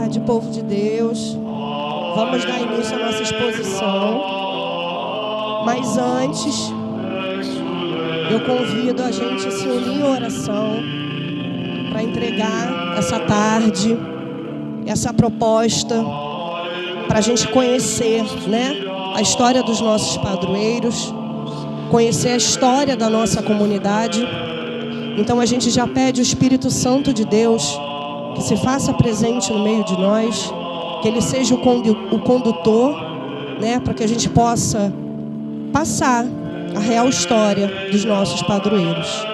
tarde, povo de Deus. Vamos dar início à nossa exposição. Mas antes, eu convido a gente a se unir em oração para entregar essa tarde, essa proposta, para a gente conhecer, né, a história dos nossos padroeiros, conhecer a história da nossa comunidade. Então a gente já pede o Espírito Santo de Deus que se faça presente no meio de nós, que Ele seja o condutor, né, para que a gente possa passar a real história dos nossos padroeiros.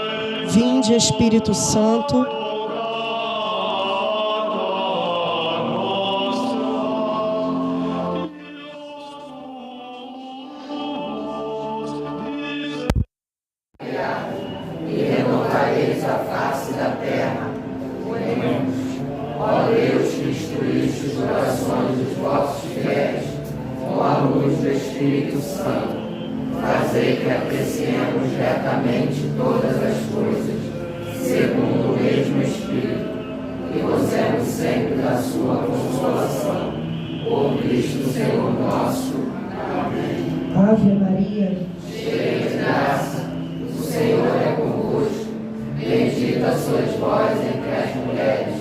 Vinde, Espírito Santo. Ave Maria, cheia de graça, o Senhor é convosco. Bendita sois vós entre as mulheres,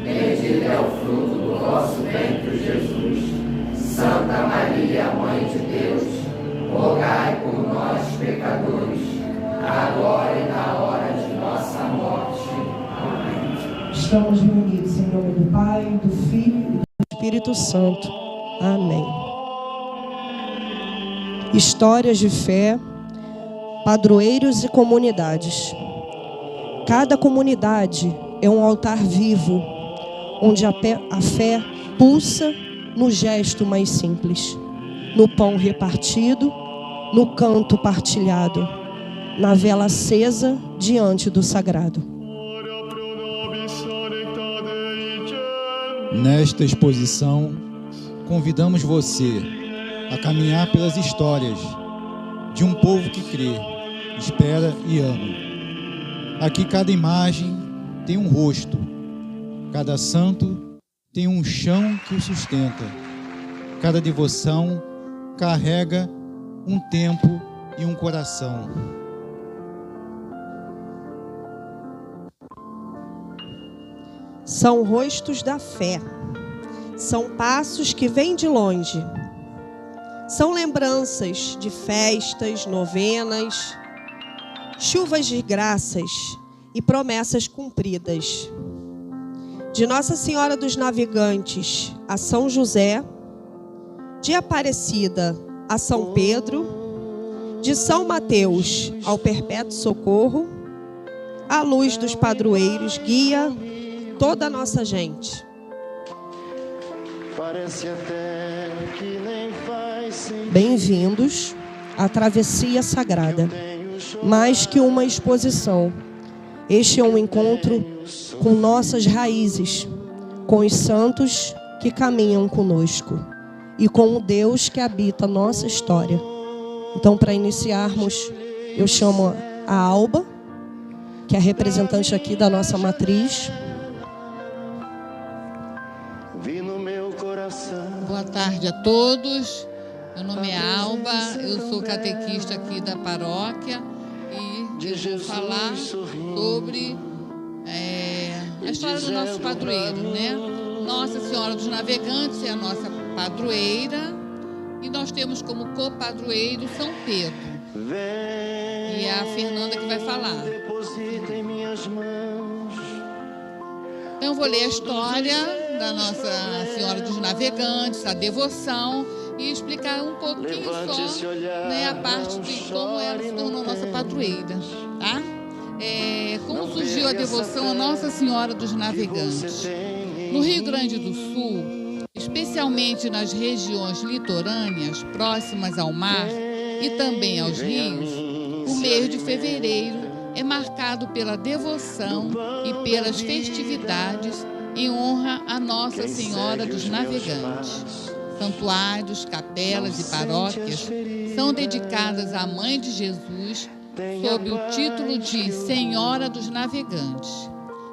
bendito é o fruto do vosso ventre, Jesus. Santa Maria, Mãe de Deus, rogai por nós, pecadores, agora e na hora de nossa morte. Amém. Estamos reunidos em nome do Pai, do Filho e do Espírito Santo. Amém. Histórias de fé, padroeiros e comunidades. Cada comunidade é um altar vivo, onde a fé pulsa no gesto mais simples, no pão repartido, no canto partilhado, na vela acesa diante do sagrado. Nesta exposição, convidamos você a caminhar pelas histórias de um povo que crê, espera e ama. Aqui cada imagem tem um rosto, cada santo tem um chão que o sustenta, cada devoção carrega um tempo e um coração. São rostos da fé, são passos que vêm de longe. São lembranças de festas, novenas, chuvas de graças e promessas cumpridas. De Nossa Senhora dos Navegantes a São José, de Aparecida a São Pedro, de São Mateus ao Perpétuo Socorro, a luz dos padroeiros guia toda a nossa gente. Parece até que nem faz sentido. Bem-vindos à Travessia Sagrada. Mais que uma exposição, este é um encontro com nossas raízes, com os santos que caminham conosco e com o Deus que habita a nossa história. Então, para iniciarmos, eu chamo a Alba, que é a representante aqui da nossa matriz. Boa tarde a todos. Meu nome é Alba, eu sou catequista aqui da paróquia e eu vou falar sobre a história do nosso padroeiro, né? Nossa Senhora dos Navegantes é a nossa padroeira e nós temos como copadroeiro São Pedro. E é a Fernanda que vai falar. Então eu vou ler a história da Nossa Senhora dos Navegantes, a devoção, e explicar um pouquinho só, né, a parte de como ela se tornou nossa padroeira, tá? Como surgiu a devoção a Nossa Senhora dos Navegantes? No Rio Grande do Sul, especialmente nas regiões litorâneas, próximas ao mar e também aos rios, o mês de fevereiro é marcado pela devoção e pelas festividades em honra a Nossa Senhora dos Navegantes. Santuários, capelas e paróquias são dedicadas à Mãe de Jesus sob o título de Senhora dos Navegantes.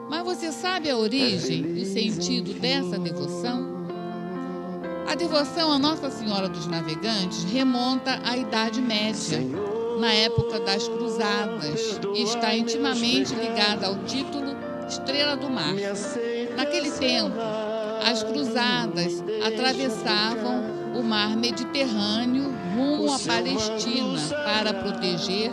Mas você sabe a origem e o sentido dessa devoção? A devoção a Nossa Senhora dos Navegantes remonta à Idade Média, na época das Cruzadas, e está intimamente ligada ao título Estrela do Mar. Naquele tempo, as Cruzadas atravessavam o mar Mediterrâneo rumo à Palestina para proteger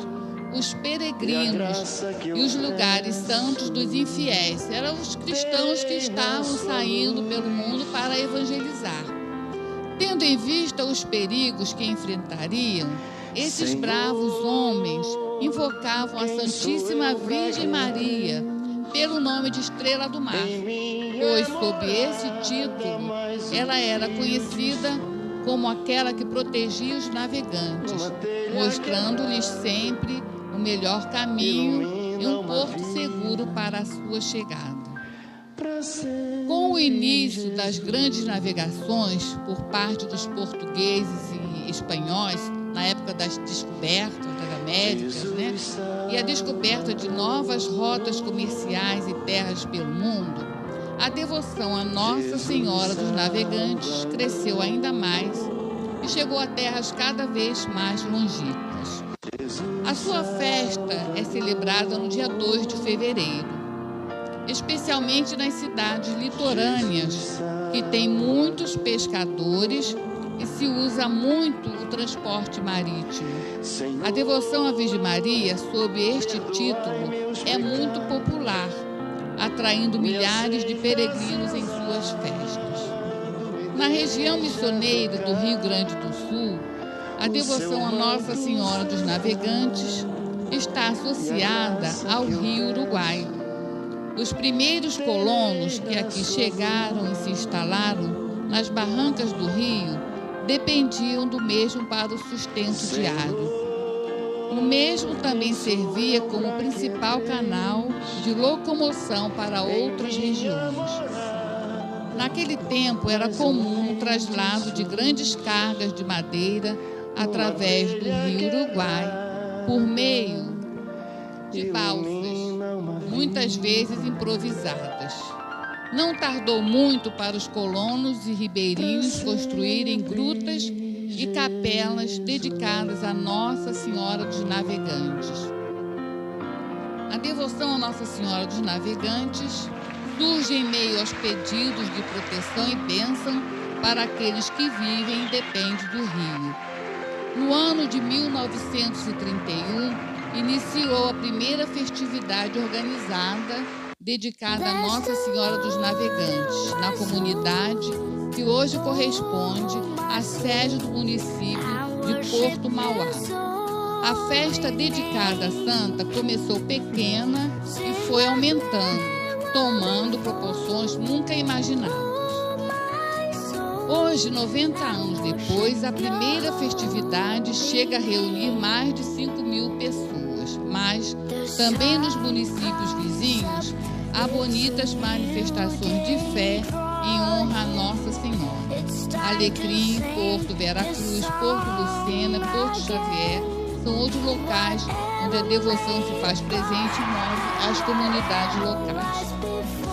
os peregrinos e os lugares santos dos infiéis. Eram os cristãos que estavam saindo pelo mundo para evangelizar. Tendo em vista os perigos que enfrentariam, esses bravos homens invocavam a Santíssima Virgem Maria pelo nome de Estrela do Mar, pois sob esse título ela era conhecida como aquela que protegia os navegantes, mostrando-lhes sempre o melhor caminho e um porto seguro para a sua chegada. Com o início das grandes navegações por parte dos portugueses e espanhóis, na época das descobertas das Américas, e a descoberta de novas rotas comerciais e terras pelo mundo, a devoção a Nossa Senhora dos Navegantes cresceu ainda mais e chegou a terras cada vez mais longínquas. A sua festa é celebrada no dia 2 de fevereiro. Especialmente nas cidades litorâneas, que têm muitos pescadores e se usa muito o transporte marítimo. A devoção à Virgem Maria, sob este título, é muito popular, atraindo milhares de peregrinos em suas festas. Na região missioneira do Rio Grande do Sul, a devoção a Nossa Senhora dos Navegantes está associada ao Rio Uruguai. Os primeiros colonos que aqui chegaram e se instalaram nas barrancas do rio dependiam do mesmo para o sustento diário. O mesmo também servia como principal canal de locomoção para outras regiões. Naquele tempo era comum o traslado de grandes cargas de madeira através do rio Uruguai por meio de balsas, muitas vezes improvisadas. Não tardou muito para os colonos e ribeirinhos construírem grutas e capelas dedicadas a Nossa Senhora dos Navegantes. A devoção a Nossa Senhora dos Navegantes surge em meio aos pedidos de proteção e bênção para aqueles que vivem e dependem do rio. No ano de 1931, iniciou a primeira festividade organizada dedicada a Nossa Senhora dos Navegantes, na comunidade que hoje corresponde à sede do município de Porto Mauá. A festa dedicada à santa começou pequena e foi aumentando, tomando proporções nunca imaginadas. Hoje, 90 anos depois, a primeira festividade chega a reunir mais de 5.000 pessoas, mas também nos municípios vizinhos há bonitas manifestações de fé em honra a Nossa Senhora. Alecrim, Porto Veracruz, Porto Lucena, Porto Xavier são outros locais onde a devoção se faz presente e move as comunidades locais.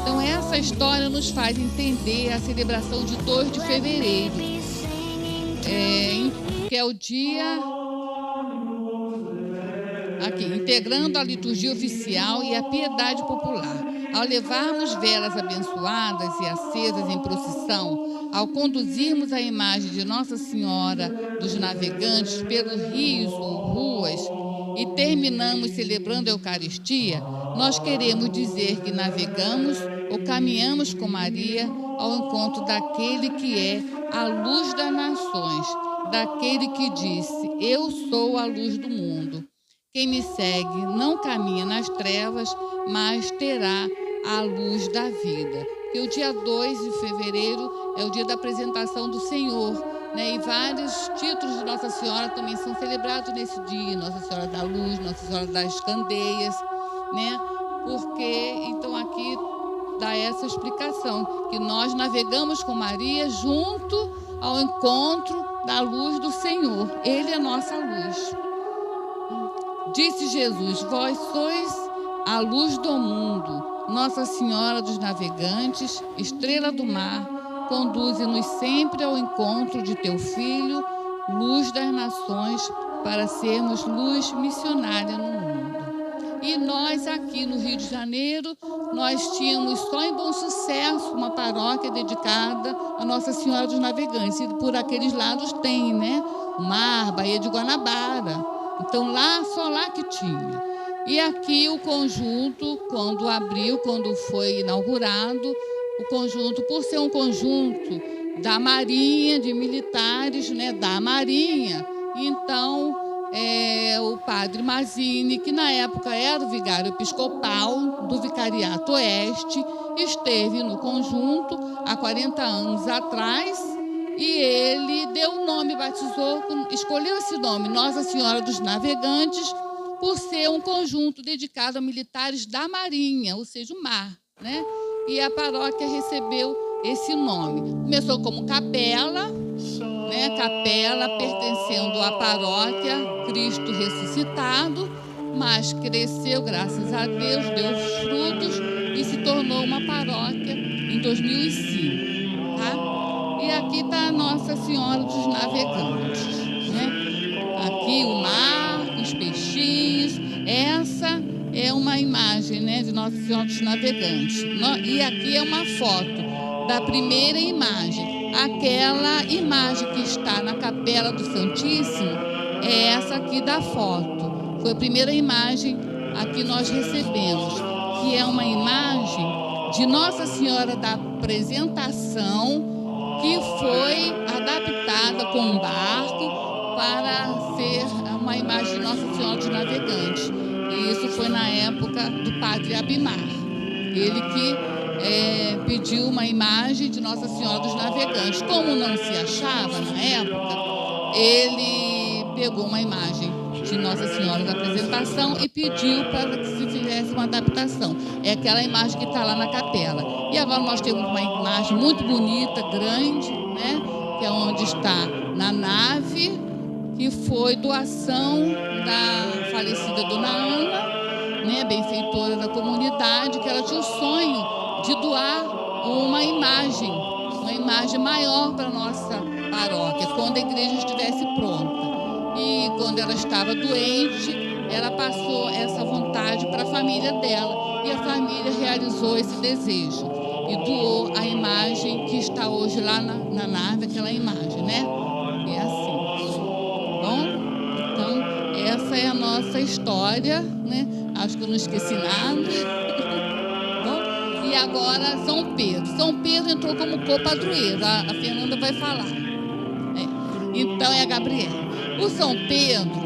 Então essa história nos faz entender a celebração de 2 de fevereiro, que é o dia aqui, integrando a liturgia oficial e a piedade popular. Ao levarmos velas abençoadas e acesas em procissão, ao conduzirmos a imagem de Nossa Senhora dos Navegantes pelos rios ou ruas e terminamos celebrando a Eucaristia, nós queremos dizer que navegamos ou caminhamos com Maria ao encontro daquele que é a luz das nações, daquele que disse: eu sou a luz do mundo. Quem me segue não caminha nas trevas, mas terá a luz da vida. E o dia 2 de fevereiro é o dia da apresentação do Senhor, e vários títulos de Nossa Senhora também são celebrados nesse dia. Nossa Senhora da Luz, Nossa Senhora das Candeias, Porque, então, aqui dá essa explicação, que nós navegamos com Maria junto ao encontro da luz do Senhor. Ele é a nossa luz. Disse Jesus: vós sois a luz do mundo. Nossa Senhora dos Navegantes, estrela do mar, conduze-nos sempre ao encontro de teu Filho, luz das nações, para sermos luz missionária no mundo. E nós aqui no Rio de Janeiro, nós tínhamos só em Bom Sucesso uma paróquia dedicada a Nossa Senhora dos Navegantes. E por aqueles lados tem, né? O Mar, Baía de Guanabara. Então lá, só lá que tinha. E aqui o conjunto, quando abriu, quando foi inaugurado, o conjunto, por ser um conjunto da Marinha, de militares, né, da Marinha, então o padre Mazzini, que na época era o vigário episcopal do Vicariato Oeste, esteve no conjunto há 40 anos atrás e ele deu o nome, batizou, escolheu esse nome, Nossa Senhora dos Navegantes, por ser um conjunto dedicado a militares da Marinha, ou seja, o mar, né? E a paróquia recebeu esse nome. Começou como capela, né? Capela pertencendo à paróquia Cristo Ressuscitado, mas cresceu, graças a Deus, deu frutos e se tornou uma paróquia em 2005. Tá? E aqui está a Nossa Senhora dos Navegantes, né? Aqui o mar, os peixinhos, essa é uma imagem, né, de Nossa Senhora dos Navegantes. E aqui é uma foto da primeira imagem. Aquela imagem que está na Capela do Santíssimo é essa aqui da foto. Foi a primeira imagem a que nós recebemos, que é uma imagem de Nossa Senhora da Apresentação, que foi adaptada com um barco para ser uma imagem de Nossa Senhora dos Navegantes. E isso foi na época do padre Abimar. Ele que pediu uma imagem de Nossa Senhora dos Navegantes. Como não se achava na época, ele pegou uma imagem de Nossa Senhora da Apresentação e pediu para que se fizesse uma adaptação. É aquela imagem que está lá na capela. E agora nós temos uma imagem muito bonita, grande, né? Que é onde está na nave, que foi doação da falecida Dona Ana, né, benfeitora da comunidade, que ela tinha o sonho de doar uma imagem maior para a nossa paróquia, quando a igreja estivesse pronta. E quando ela estava doente, ela passou essa vontade para a família dela, e a família realizou esse desejo e doou a imagem que está hoje lá na nave, aquela imagem, né? É assim. Então, essa é a nossa história, né? Acho que eu não esqueci nada. Bom, e agora São Pedro. São Pedro entrou como copadroeiro, a Fernanda vai falar. Então é a Gabriela. O São Pedro,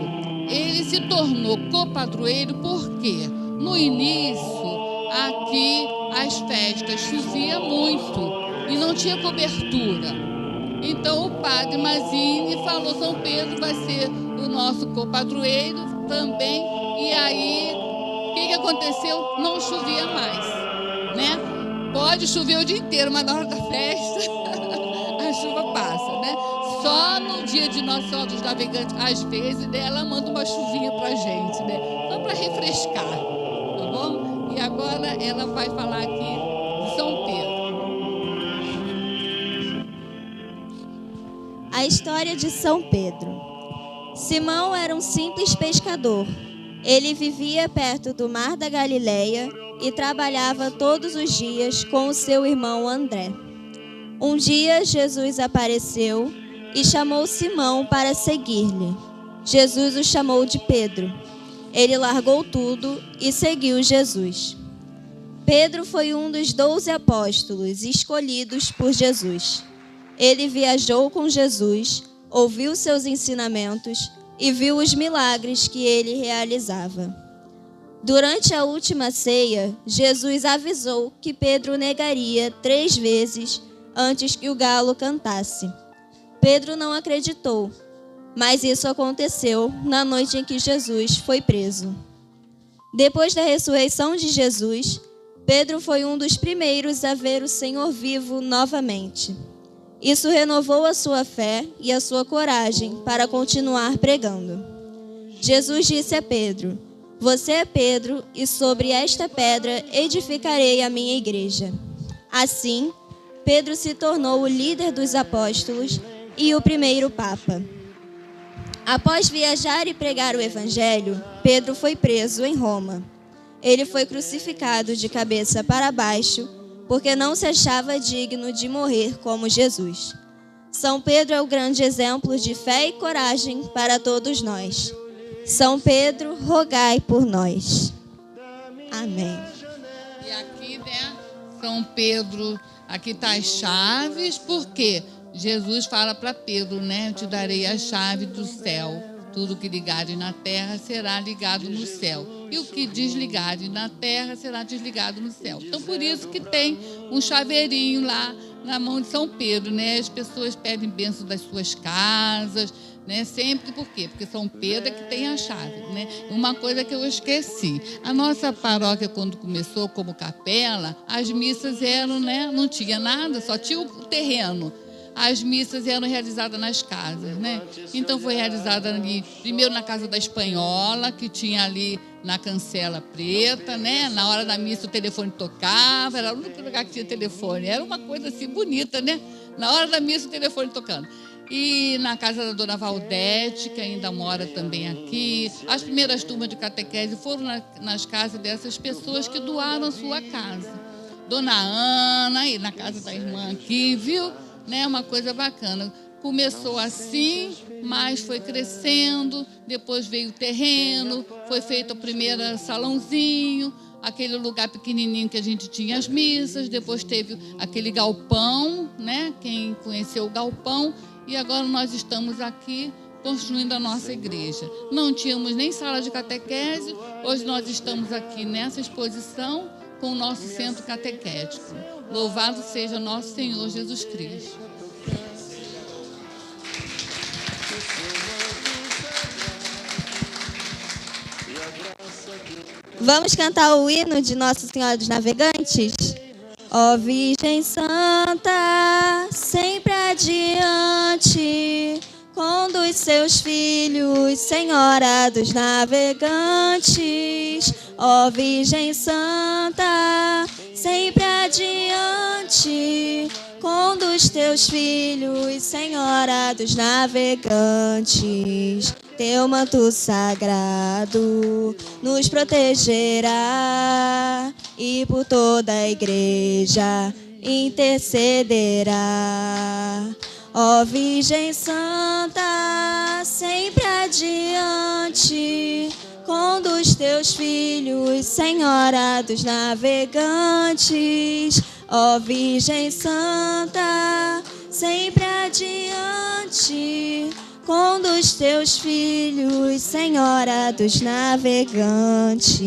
ele se tornou copadroeiro porque no início, aqui as festas chovia muito e não tinha cobertura. Então o padre Mazzini falou, São Pedro vai ser o nosso copadroeiro também. E aí, o que aconteceu? Não chovia mais, né? Pode chover o dia inteiro, mas na hora da festa a chuva passa, né? Só no dia de Nossa Senhora dos Navegantes, às vezes, né, ela manda uma chuvinha pra gente, né? Só para refrescar, tá bom? E agora ela vai falar aqui de São Pedro. A história de São Pedro. Simão era um simples pescador. Ele vivia perto do Mar da Galileia e trabalhava todos os dias com o seu irmão André. Um dia, Jesus apareceu e chamou Simão para seguir-lhe. Jesus o chamou de Pedro. Ele largou tudo e seguiu Jesus. Pedro foi um dos 12 apóstolos escolhidos por Jesus. Ele viajou com Jesus, ouviu seus ensinamentos e viu os milagres que ele realizava. Durante a última ceia, Jesus avisou que Pedro negaria 3 vezes antes que o galo cantasse. Pedro não acreditou, mas isso aconteceu na noite em que Jesus foi preso. Depois da ressurreição de Jesus, Pedro foi um dos primeiros a ver o Senhor vivo novamente. Isso renovou a sua fé e a sua coragem para continuar pregando. Jesus disse a Pedro: Você é Pedro, e sobre esta pedra edificarei a minha igreja. Assim, Pedro se tornou o líder dos apóstolos e o primeiro papa. Após viajar e pregar o evangelho, Pedro foi preso em Roma. Ele foi crucificado de cabeça para baixo, porque não se achava digno de morrer como Jesus. São Pedro é o grande exemplo de fé e coragem para todos nós. São Pedro, rogai por nós. Amém. E aqui, né, São Pedro, aqui está as chaves, porque Jesus fala para Pedro, né, eu te darei a chave do céu. Tudo que ligares na terra será ligado no céu. E o que desligares na terra será desligado no céu. Então, por isso que tem um chaveirinho lá na mão de São Pedro, né? As pessoas pedem bênção das suas casas, né? Sempre, por quê? Porque São Pedro é que tem a chave, né? Uma coisa que eu esqueci, a nossa paróquia, quando começou como capela, as missas eram, né? Não tinha nada, só tinha o terreno. As missas eram realizadas nas casas, né? Então foi realizada ali, primeiro na casa da Espanhola, que tinha ali na cancela preta, né? Na hora da missa o telefone tocava, era o único lugar que tinha telefone. Era uma coisa assim bonita, né? Na hora da missa o telefone tocando. E na casa da dona Valdete, que ainda mora também aqui. As primeiras turmas de catequese foram nas casas dessas pessoas que doaram sua casa. Dona Ana, e na casa da irmã aqui, viu? Né, uma coisa bacana. Começou assim, mas foi crescendo, depois veio o terreno, foi feito o primeiro salãozinho, aquele lugar pequenininho que a gente tinha as missas, depois teve aquele galpão, né? Quem conheceu o galpão, e agora nós estamos aqui construindo a nossa igreja. Não tínhamos nem sala de catequese, hoje nós estamos aqui nessa exposição com o nosso centro catequético. Louvado seja nosso Senhor Jesus Cristo. Vamos cantar o hino de Nossa Senhora dos Navegantes? Ó Virgem Santa, sempre adiante, conduz seus filhos, Senhora dos Navegantes. Ó Virgem Santa, sempre adiante, conduz teus filhos, Senhora dos Navegantes. Teu manto sagrado nos protegerá e por toda a igreja intercederá. Ó Virgem Santa, sempre adiante, conduz teus filhos, Senhora dos Navegantes. Ó Virgem Santa, sempre adiante, conduz teus filhos, Senhora dos Navegantes.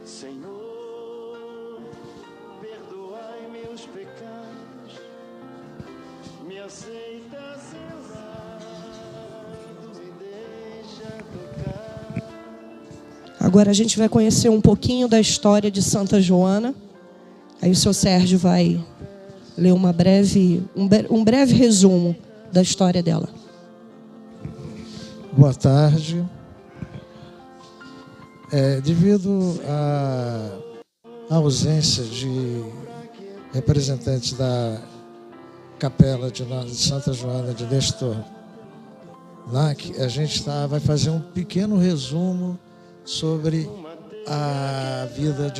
Senhor, perdoai meus pecados, me aceita selado, me deixa tocar. Agora a gente vai conhecer um pouquinho da história de Santa Joana. Aí o seu Sérgio vai ler um breve resumo da história dela. Boa tarde. Devido à ausência de representantes da capela de Santa Joana de Nestor, a gente vai fazer um pequeno resumo sobre a vida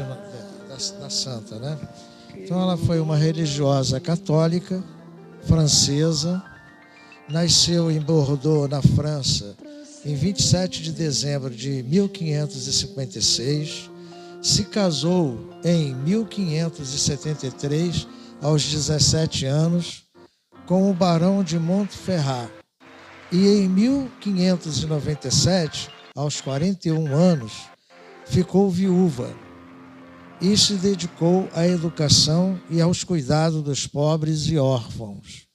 da santa, né? Então ela foi uma religiosa católica francesa, nasceu em Bordeaux, na França, em 27 de dezembro de 1556, se casou em 1573, aos 17 anos, com o barão de Montferrat, e em 1597, aos 41 anos, ficou viúva e se dedicou à educação e aos cuidados dos pobres e órfãos.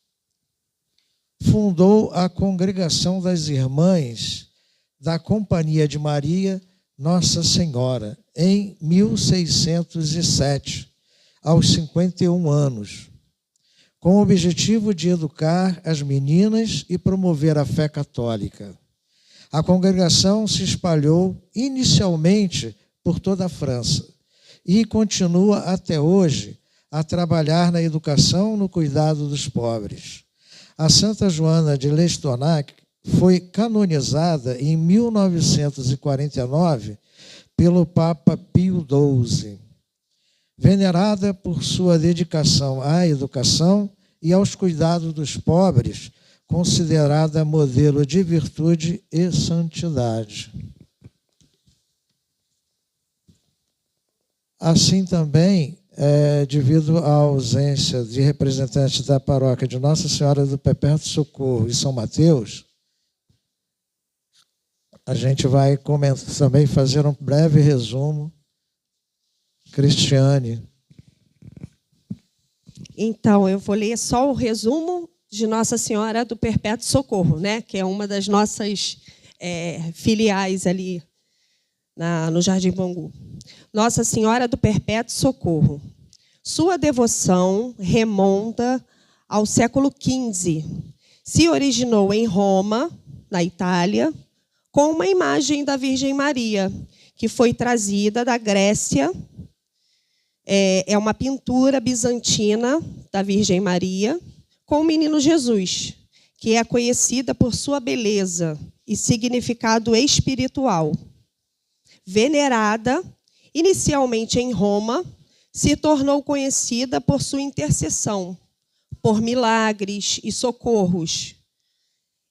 Fundou a Congregação das Irmãs da Companhia de Maria Nossa Senhora, em 1607, aos 51 anos, com o objetivo de educar as meninas e promover a fé católica. A congregação se espalhou inicialmente por toda a França e continua até hoje a trabalhar na educação, no cuidado dos pobres. A Santa Joana de L'Estonac foi canonizada em 1949 pelo Papa Pio XII. Venerada por sua dedicação à educação e aos cuidados dos pobres, considerada modelo de virtude e santidade. Assim também, devido à ausência de representantes da paróquia de Nossa Senhora do Perpétuo Socorro e São Mateus, a gente vai também fazer um breve resumo. Cristiane. Então, eu vou ler só o resumo de Nossa Senhora do Perpétuo Socorro, né? Que é uma das nossas filiais ali no Jardim Bangu. Nossa Senhora do Perpétuo Socorro. Sua devoção remonta ao século XV. Se originou em Roma, na Itália, com uma imagem da Virgem Maria, que foi trazida da Grécia. É uma pintura bizantina da Virgem Maria com o menino Jesus, que é conhecida por sua beleza e significado espiritual. Venerada inicialmente em Roma, se tornou conhecida por sua intercessão, por milagres e socorros.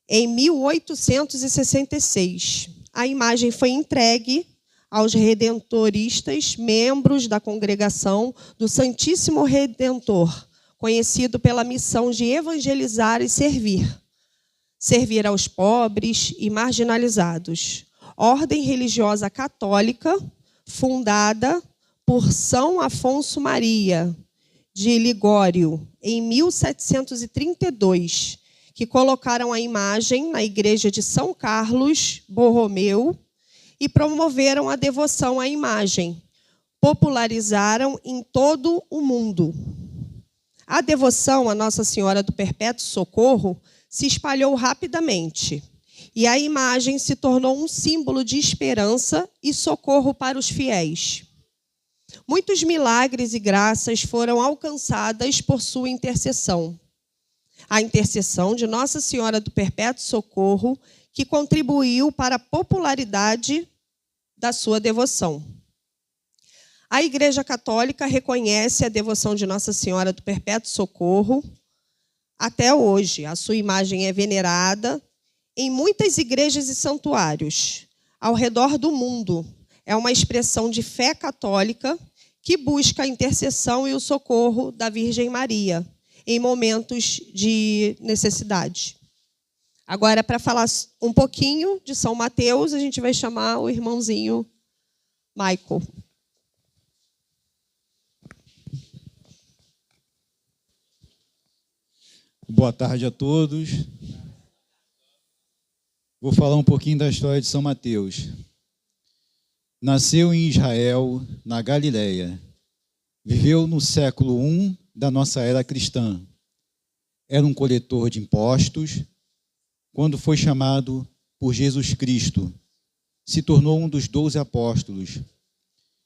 Em 1866, a imagem foi entregue aos redentoristas, membros da congregação do Santíssimo Redentor, conhecido pela missão de evangelizar e servir aos pobres e marginalizados. Ordem religiosa católica, fundada por São Afonso Maria de Ligório, em 1732, que colocaram a imagem na igreja de São Carlos Borromeu, e promoveram a devoção à imagem. Popularizaram em todo o mundo. A devoção à Nossa Senhora do Perpétuo Socorro se espalhou rapidamente, e a imagem se tornou um símbolo de esperança e socorro para os fiéis. Muitos milagres e graças foram alcançadas por sua intercessão. A intercessão de Nossa Senhora do Perpétuo Socorro, que contribuiu para a popularidade da sua devoção. A Igreja Católica reconhece a devoção de Nossa Senhora do Perpétuo Socorro até hoje. A sua imagem é venerada em muitas igrejas e santuários ao redor do mundo. É uma expressão de fé católica que busca a intercessão e o socorro da Virgem Maria em momentos de necessidade. Agora, para falar um pouquinho de São Mateus, a gente vai chamar o irmãozinho Michael. Boa tarde a todos. Vou falar um pouquinho da história de São Mateus. Nasceu em Israel, na Galileia. Viveu no século I da nossa era cristã. Era um coletor de impostos. Quando foi chamado por Jesus Cristo, se tornou um dos 12 apóstolos,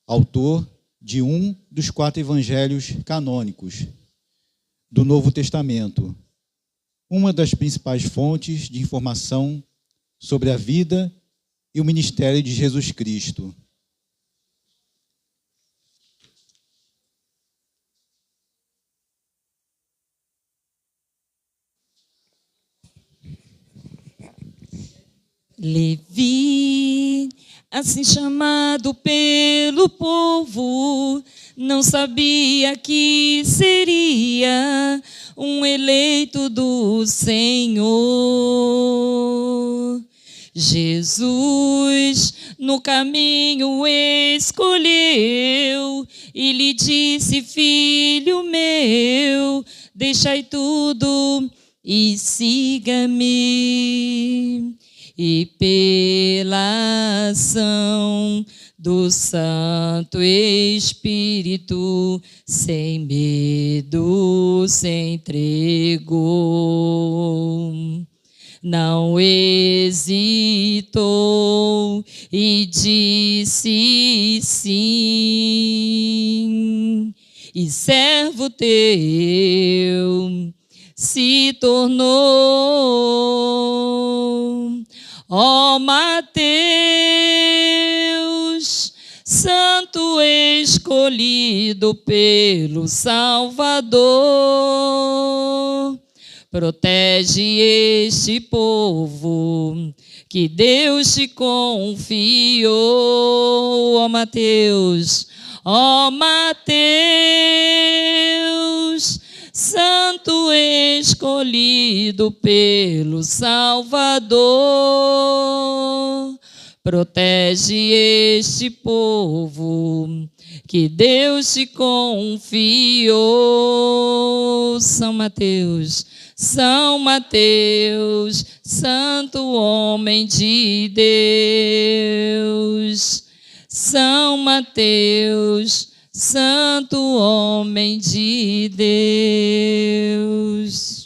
autor de um dos 4 evangelhos canônicos do Novo Testamento, uma das principais fontes de informação sobre a vida e o ministério de Jesus Cristo. Levi, assim chamado pelo povo, não sabia que seria um eleito do Senhor. Jesus no caminho escolheu e lhe disse: filho meu, deixai tudo e siga-me. e pela ação do Santo Espírito, sem medo se entregou. Não hesitou e disse sim, e servo teu se tornou. Ó Mateus, santo escolhido pelo Salvador, protege este povo que Deus te confiou. Ó Mateus, santo escolhido pelo Salvador, protege este povo que Deus te confiou. São Mateus, santo homem de Deus. São Mateus, santo homem de Deus.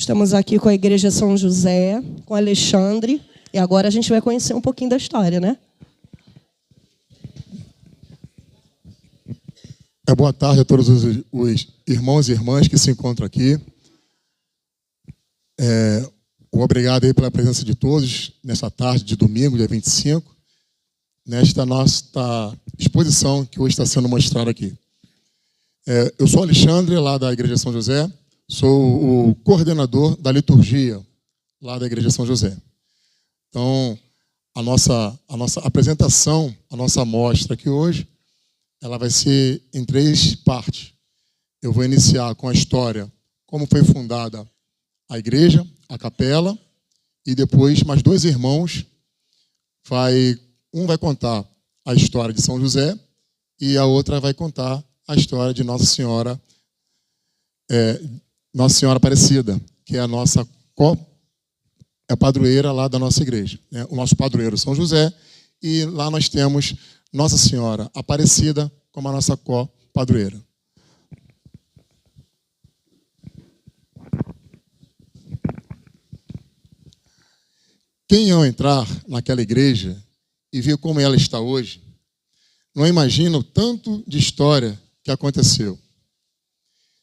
Estamos aqui com a Igreja São José, com Alexandre, e agora a gente vai conhecer um pouquinho da história, né? Boa tarde a todos os irmãos e irmãs que se encontram aqui. Obrigado aí pela presença de todos nessa tarde de domingo, dia 25, nesta nossa exposição que hoje está sendo mostrada aqui. Eu sou Alexandre, lá da Igreja São José, sou o coordenador da liturgia lá da Igreja São José. Então, a nossa apresentação, a nossa mostra aqui hoje, ela vai ser em 3 partes. Eu vou iniciar com a história, como foi fundada a igreja, a capela, e depois mais 2 irmãos, um vai contar a história de São José e a outra vai contar a história de Nossa Senhora Aparecida, que é a nossa padroeira lá da nossa igreja, né? O nosso padroeiro São José, e lá nós temos Nossa Senhora Aparecida como a nossa co-padroeira. Quem ao entrar naquela igreja e ver como ela está hoje, não imagina o tanto de história que aconteceu.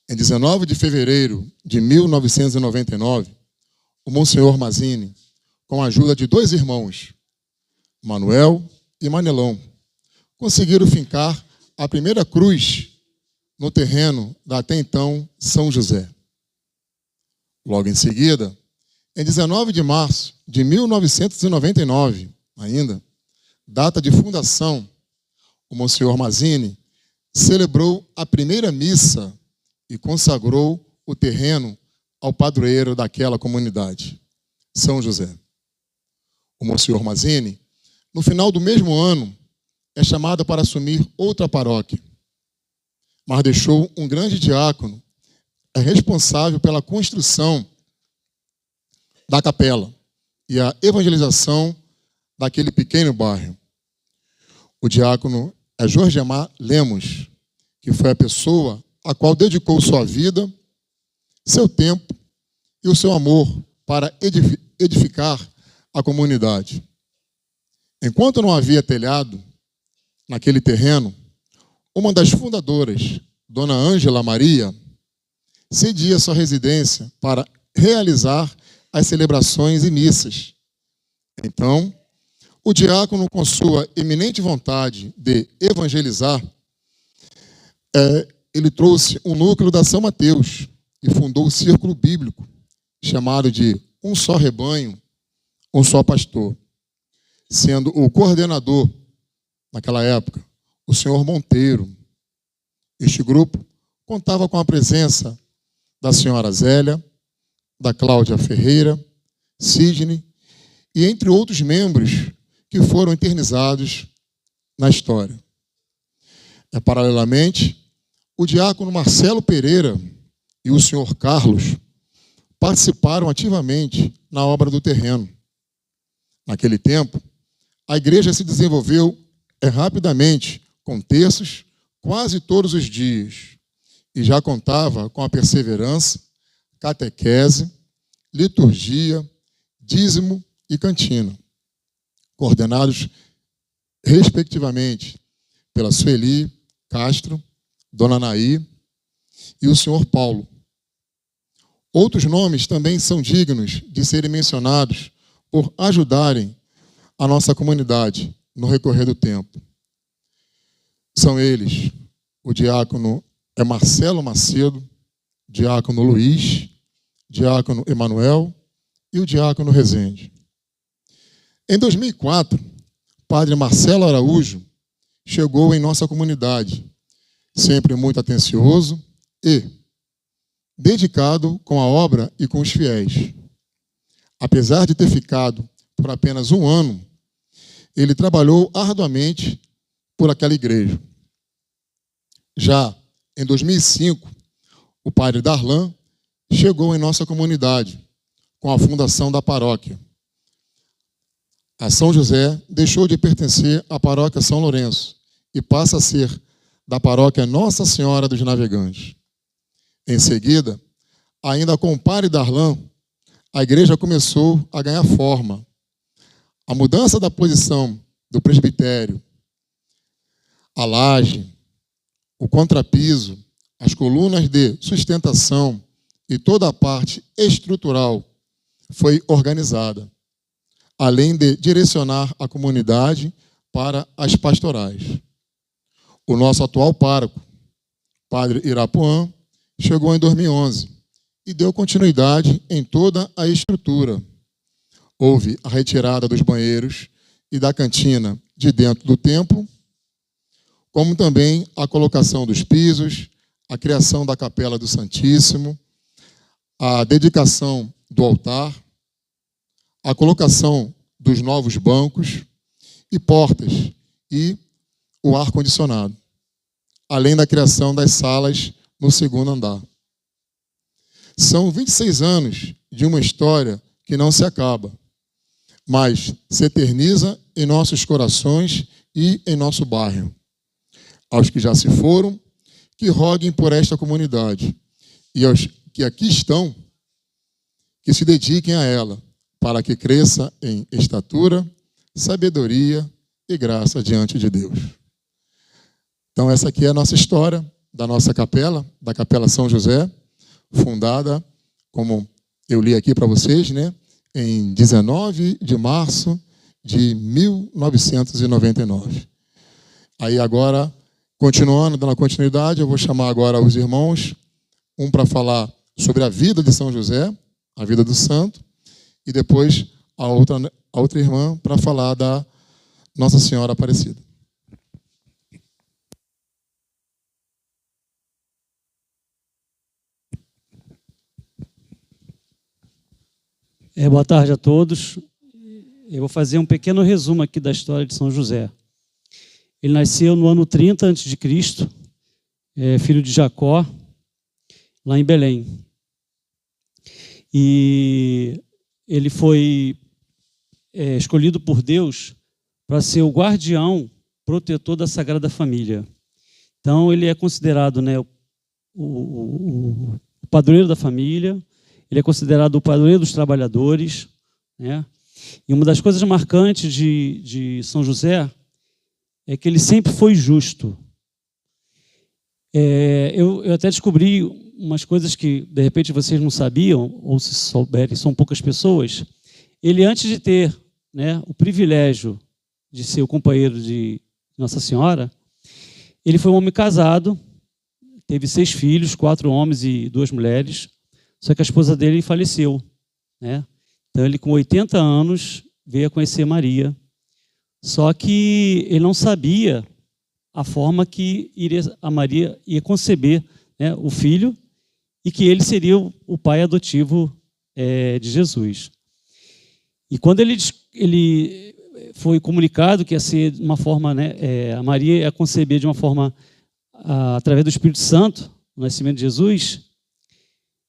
Em 19 de fevereiro de 1999, o Monsenhor Mazzini, com a ajuda de 2 irmãos, Manuel e Manelão, conseguiram fincar a primeira cruz no terreno da até então São José. Logo em seguida, em 19 de março de 1999, ainda, data de fundação, o Monsenhor Mazzini celebrou a primeira missa e consagrou o terreno ao padroeiro daquela comunidade, São José. O Monsenhor Mazzini, no final do mesmo ano, é chamado para assumir outra paróquia, mas deixou um grande diácono responsável pela construção da capela e a evangelização daquele pequeno bairro. O diácono é Jorge Amar Lemos, que foi a pessoa a qual dedicou sua vida, seu tempo e o seu amor para edificar a comunidade. Enquanto não havia telhado naquele terreno, uma das fundadoras, Dona Ângela Maria, cedia sua residência para realizar as celebrações e missas. Então, o diácono, com sua eminente vontade de evangelizar, ele trouxe um núcleo da São Mateus e fundou o círculo bíblico, chamado de Um Só Rebanho, Um Só Pastor, sendo o coordenador, naquela época, o senhor Monteiro. Este grupo contava com a presença da senhora Zélia, da Cláudia Ferreira, Sidney, e entre outros membros que foram eternizados na história. Paralelamente, o diácono Marcelo Pereira e o senhor Carlos participaram ativamente na obra do terreno. Naquele tempo, a igreja se desenvolveu rapidamente, com terços quase todos os dias, e já contava com a perseverança, catequese, liturgia, dízimo e cantina, coordenados, respectivamente, pela Sueli Castro, Dona Naí e o senhor Paulo. Outros nomes também são dignos de serem mencionados por ajudarem a nossa comunidade no recorrer do tempo. São eles o diácono Marcelo Macedo, diácono Luiz, diácono Emanuel e o diácono Rezende. Em 2004, padre Marcelo Araújo chegou em nossa comunidade, sempre muito atencioso e dedicado com a obra e com os fiéis. Apesar de ter ficado por apenas um ano, ele trabalhou arduamente por aquela igreja. Já em 2005, o padre Darlan chegou em nossa comunidade com a fundação da paróquia. A São José deixou de pertencer à paróquia São Lourenço e passa a ser da paróquia Nossa Senhora dos Navegantes. Em seguida, ainda com o padre Darlan, a igreja começou a ganhar forma. A mudança da posição do presbitério, a laje, o contrapiso, as colunas de sustentação e toda a parte estrutural foi organizada, além de direcionar a comunidade para as pastorais. O nosso atual pároco, padre Irapuã, chegou em 2011 e deu continuidade em toda a estrutura. Houve a retirada dos banheiros e da cantina de dentro do templo, como também a colocação dos pisos, a criação da capela do Santíssimo, a dedicação do altar, a colocação dos novos bancos e portas e o ar-condicionado, além da criação das salas no segundo andar. São 26 anos de uma história que não se acaba, mas se eterniza em nossos corações e em nosso bairro. Aos que já se foram, que roguem por esta comunidade, e aos que aqui estão, que se dediquem a ela, para que cresça em estatura, sabedoria e graça diante de Deus. Então, essa aqui é a nossa história da nossa capela, da Capela São José, fundada, como eu li aqui para vocês, né, em 19 de março de 1999. Aí agora, continuando, dando continuidade, eu vou chamar agora os irmãos, um para falar sobre a vida de São José, a vida do santo, e depois a outra irmã para falar da Nossa Senhora Aparecida. Boa tarde a todos. Eu vou fazer um pequeno resumo aqui da história de São José. Ele nasceu no ano 30 a.C., filho de Jacó, lá em Belém. E ele foi escolhido por Deus para ser o guardião, protetor da Sagrada Família. Então, ele é considerado, né, o padroeiro da família, ele é considerado o padroeiro dos trabalhadores, né? E uma das coisas marcantes de São José é que ele sempre foi justo. Eu até descobri umas coisas que, de repente, vocês não sabiam, ou se souberem, são poucas pessoas. Ele, antes de ter, né, o privilégio de ser o companheiro de Nossa Senhora, ele foi um homem casado, teve 6 filhos, 4 homens e 2 mulheres, Só que a esposa dele faleceu, né? Então ele, com 80 anos, veio a conhecer Maria. Só que ele não sabia a forma que a Maria ia conceber, né, o filho, e que ele seria o pai adotivo de Jesus. E quando ele foi comunicado que ia ser de uma forma, né, a Maria ia conceber de uma forma através do Espírito Santo, o nascimento de Jesus,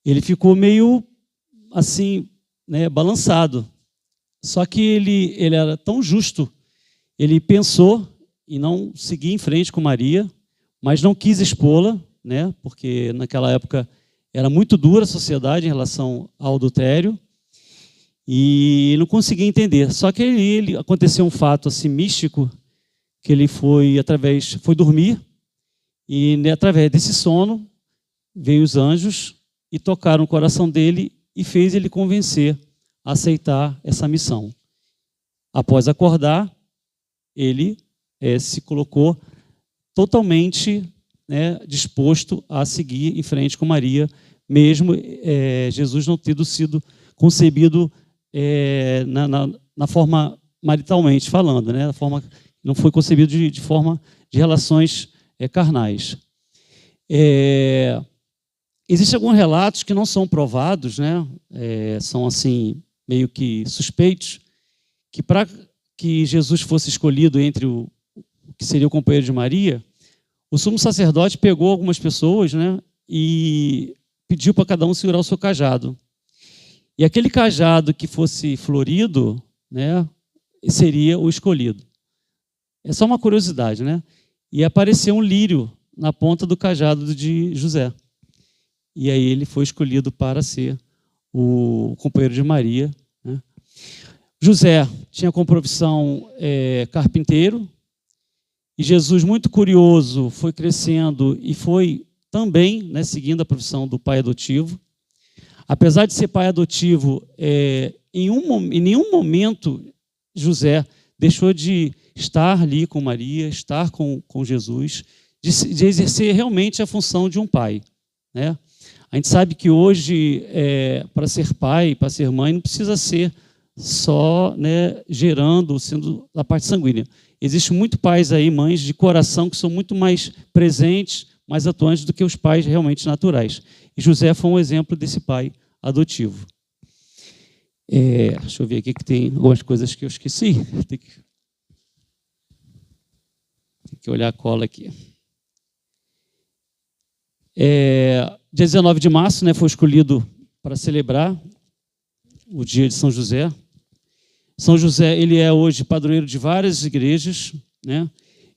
ele ficou meio assim, né, balançado. Só que ele era tão justo, ele pensou em não seguir em frente com Maria, mas não quis expô-la, né, porque naquela época era muito dura a sociedade em relação ao adultério, e não conseguia entender. Só que ele aconteceu um fato assim místico, que ele foi dormir, e através desse sono veio os anjos e tocaram o coração dele e fez ele convencer a aceitar essa missão. Após acordar, ele se colocou totalmente, né, disposto a seguir em frente com Maria, mesmo Jesus não tendo sido concebido na forma maritalmente falando, né, não foi concebido de forma de relações carnais. Existem alguns relatos que não são provados, né, são assim meio que suspeitos, que para que Jesus fosse escolhido entre o que seria o companheiro de Maria, o sumo sacerdote pegou algumas pessoas, né, e pediu para cada um segurar o seu cajado. E aquele cajado que fosse florido, né, seria o escolhido. É só uma curiosidade, né? E apareceu um lírio na ponta do cajado de José. E aí ele foi escolhido para ser o companheiro de Maria, né? José tinha como profissão carpinteiro, e Jesus, muito curioso, foi crescendo e foi também, né, seguindo a profissão do pai adotivo. Apesar de ser pai adotivo, em nenhum momento José deixou de estar ali com Maria, estar com Jesus, de exercer realmente a função de um pai, né? A gente sabe que hoje, para ser pai, para ser mãe, não precisa ser só, né, gerando, sendo da parte sanguínea. Existem muitos pais aí, mães de coração, que são muito mais presentes, mais atuantes do que os pais realmente naturais. E José foi um exemplo desse pai adotivo. Deixa eu ver aqui que tem algumas coisas que eu esqueci. Tem que olhar a cola aqui. Dia 19 de março, né, foi escolhido para celebrar o dia de São José. São José, ele é hoje padroeiro de várias igrejas, né?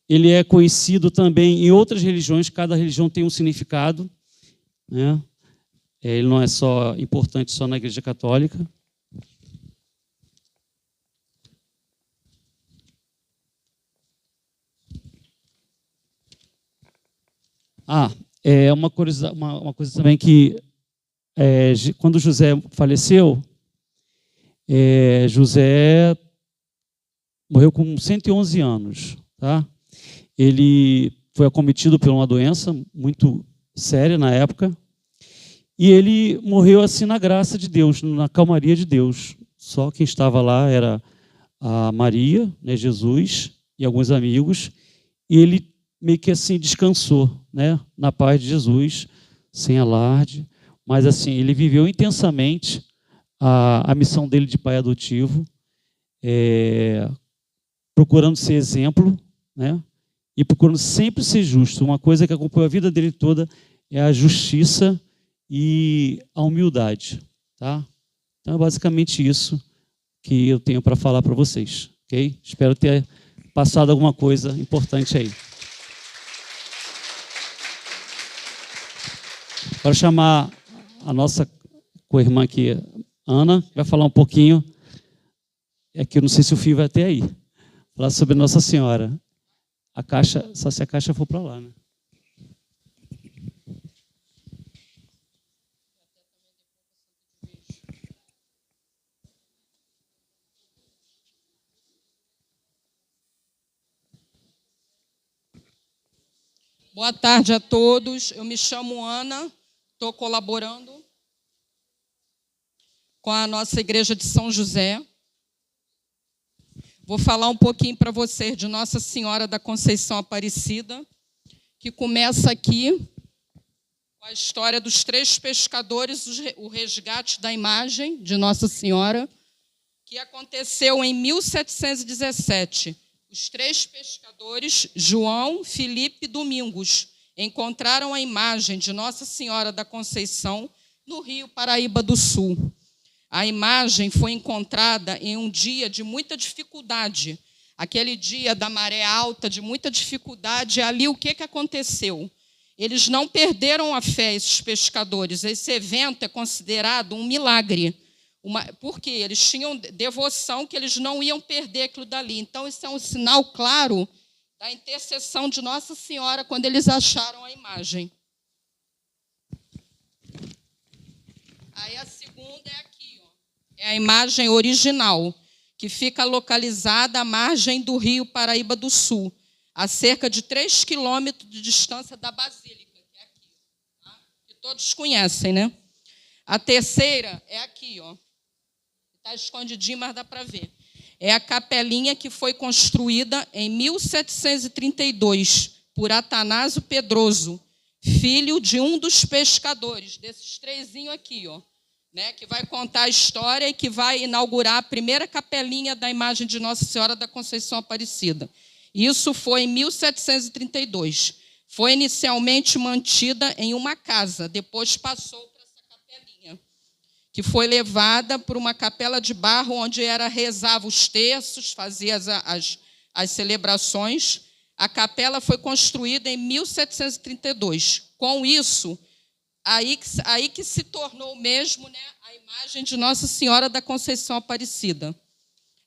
Ele é conhecido também em outras religiões, cada religião tem um significado, né? Ele não é só importante só na Igreja Católica. Uma coisa também que, quando José faleceu, José morreu com 111 anos. Tá? Ele foi acometido por uma doença muito séria na época, e ele morreu assim na graça de Deus, na calmaria de Deus. Só quem estava lá era a Maria, né, Jesus e alguns amigos, e ele meio que assim descansou, né, na paz de Jesus, sem alarde, mas assim ele viveu intensamente a missão dele de pai adotivo, procurando ser exemplo, né, e procurando sempre ser justo. Uma coisa que acompanhou a vida dele toda é a justiça e a humildade, tá? Então é basicamente isso que eu tenho para falar para vocês, ok? Espero ter passado alguma coisa importante aí. Para chamar a nossa co-irmã aqui, Ana, que vai falar um pouquinho, que eu não sei se o fio vai até aí, falar sobre Nossa Senhora. A caixa, só se a caixa for para lá, né? Boa tarde a todos. Eu me chamo Ana, estou colaborando com a nossa igreja de São José. Vou falar um pouquinho para vocês de Nossa Senhora da Conceição Aparecida, que começa aqui com a história dos 3 pescadores, o resgate da imagem de Nossa Senhora, que aconteceu em 1717. Os 3 pescadores, João, Filipe e Domingos, encontraram a imagem de Nossa Senhora da Conceição no Rio Paraíba do Sul. A imagem foi encontrada em um dia de muita dificuldade. Aquele dia da maré alta, de muita dificuldade. Ali o que aconteceu? Eles não perderam a fé, esses pescadores. Esse evento é considerado um milagre. Porque eles tinham devoção que eles não iam perder aquilo dali. Então, isso é um sinal claro da intercessão de Nossa Senhora quando eles acharam a imagem. Aí a segunda é aqui, ó. É a imagem original, que fica localizada à margem do Rio Paraíba do Sul, a cerca de 3 quilômetros de distância da Basílica, que é aqui, tá? Que todos conhecem, né? A terceira é aqui, ó. Está escondidinho, mas dá para ver. É a capelinha que foi construída em 1732 por Atanásio Pedroso, filho de um dos pescadores, desses 3 aqui, ó, né, que vai contar a história e que vai inaugurar a primeira capelinha da imagem de Nossa Senhora da Conceição Aparecida. Isso foi em 1732. Foi inicialmente mantida em uma casa, depois passou para essa capelinha, que foi levada por uma capela de barro, onde rezava os terços, fazia as celebrações. A capela foi construída em 1732. Com isso, aí que se tornou mesmo, né, a imagem de Nossa Senhora da Conceição Aparecida.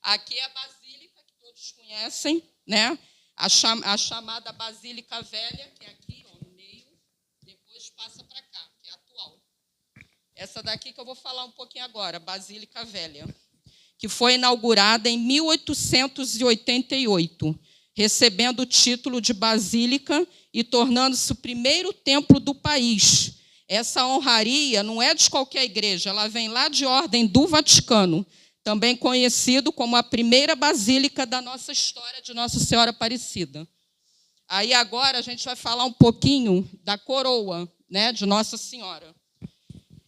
Aqui é a Basílica, que todos conhecem, né? A chamada Basílica Velha, que é aqui, ó, no meio, depois passa para cá, que é a atual. Essa daqui que eu vou falar um pouquinho agora, Basílica Velha, que foi inaugurada em 1888, recebendo o título de Basílica e tornando-se o primeiro templo do país. Essa honraria não é de qualquer igreja, ela vem lá de ordem do Vaticano, também conhecido como a primeira basílica da nossa história de Nossa Senhora Aparecida. Aí agora a gente vai falar um pouquinho da coroa, né, de Nossa Senhora.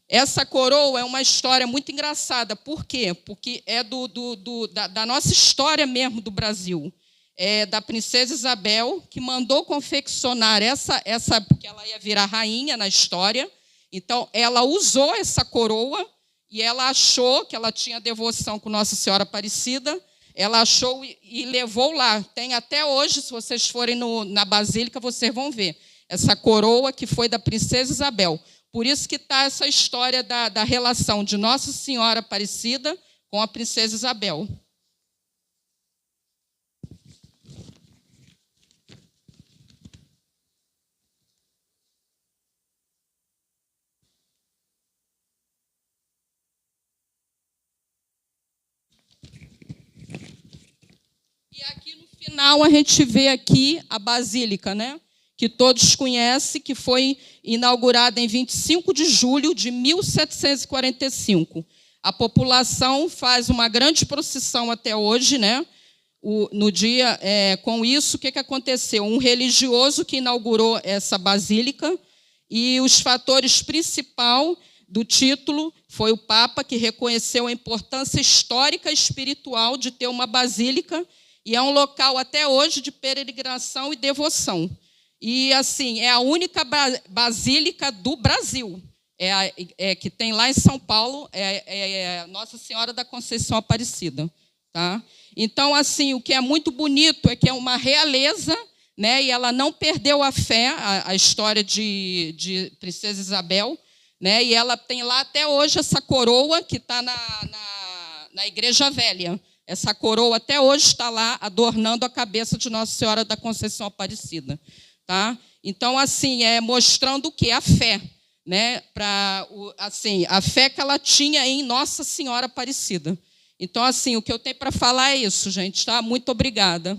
Essa coroa é uma história muito engraçada. Por quê? Porque é da nossa história mesmo do Brasil. É da princesa Isabel, que mandou confeccionar essa, porque ela ia virar rainha na história. Então, ela usou essa coroa e ela achou que ela tinha devoção com Nossa Senhora Aparecida. Ela achou e levou lá. Tem até hoje, se vocês forem na Basílica, vocês vão ver essa coroa que foi da princesa Isabel. Por isso que está essa história da relação de Nossa Senhora Aparecida com a princesa Isabel. E aqui no final a gente vê aqui a Basílica, né? Que todos conhecem, que foi inaugurada em 25 de julho de 1745. A população faz uma grande procissão até hoje, né? No dia, com isso, o que aconteceu? Um religioso que inaugurou essa basílica, e os fatores principais do título foi o Papa, que reconheceu a importância histórica e espiritual de ter uma basílica, e é um local até hoje de peregrinação e devoção. E, assim, é a única basílica do Brasil, que tem lá em São Paulo, Nossa Senhora da Conceição Aparecida. Tá? Então, assim, o que é muito bonito é que é uma realeza, né, e ela não perdeu a fé, a história de Princesa Isabel, né, e ela tem lá até hoje essa coroa que está na Igreja Velha. Essa coroa até hoje está lá adornando a cabeça de Nossa Senhora da Conceição Aparecida. Tá? Então, assim, mostrando o quê? A fé, né? Assim, a fé que ela tinha em Nossa Senhora Aparecida. Então, assim, o que eu tenho para falar é isso, gente. Tá? Muito obrigada.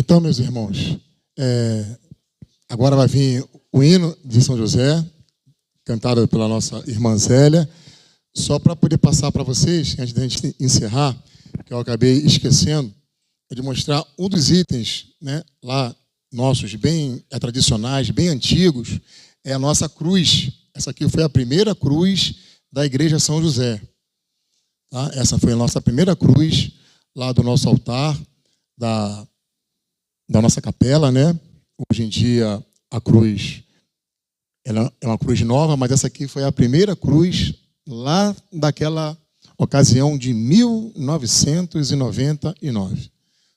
Então, meus irmãos, agora vai vir o hino de São José, cantado pela nossa irmã Zélia. Só para poder passar para vocês, antes da gente encerrar, que eu acabei esquecendo, é de mostrar um dos itens, né, lá nossos, bem tradicionais, bem antigos, é a nossa cruz. Essa aqui foi a primeira cruz da Igreja São José. Tá? Essa foi a nossa primeira cruz lá do nosso altar, da nossa capela, né? Hoje em dia a cruz ela é uma cruz nova, mas essa aqui foi a primeira cruz lá daquela ocasião de 1999.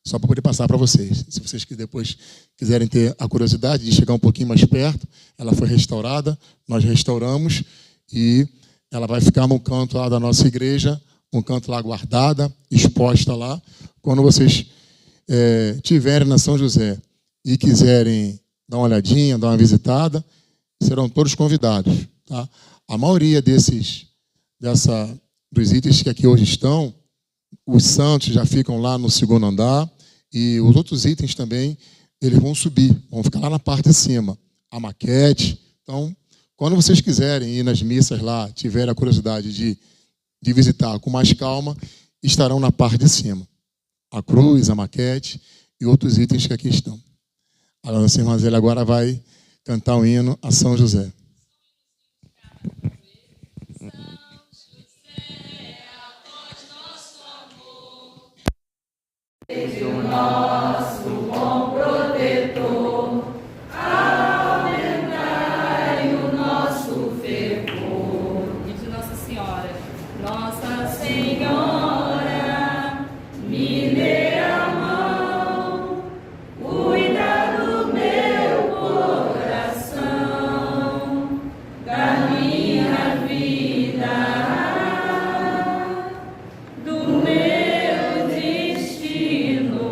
Só para poder passar para vocês. Se vocês que depois quiserem ter a curiosidade de chegar um pouquinho mais perto, ela foi restaurada, nós restauramos e ela vai ficar no canto lá da nossa igreja, um canto lá guardada, exposta lá. Quando vocês tiverem na São José e quiserem dar uma olhadinha, dar uma visitada, serão todos convidados. Tá? A maioria dos itens que aqui hoje estão, os santos já ficam lá no segundo andar e os outros itens também, eles vão subir, vão ficar lá na parte de cima. A maquete. Então, quando vocês quiserem ir nas missas lá, tiverem a curiosidade de visitar com mais calma, estarão na parte de cima. A cruz, a maquete e outros itens que aqui estão. A nossa irmã Zélia agora vai cantar um hino a São José. O nosso bom protetor, aumentai o nosso fervor. E de Nossa Senhora, Nossa Senhora, me dê a mão, cuida do meu coração, da minha vida, do meu destino.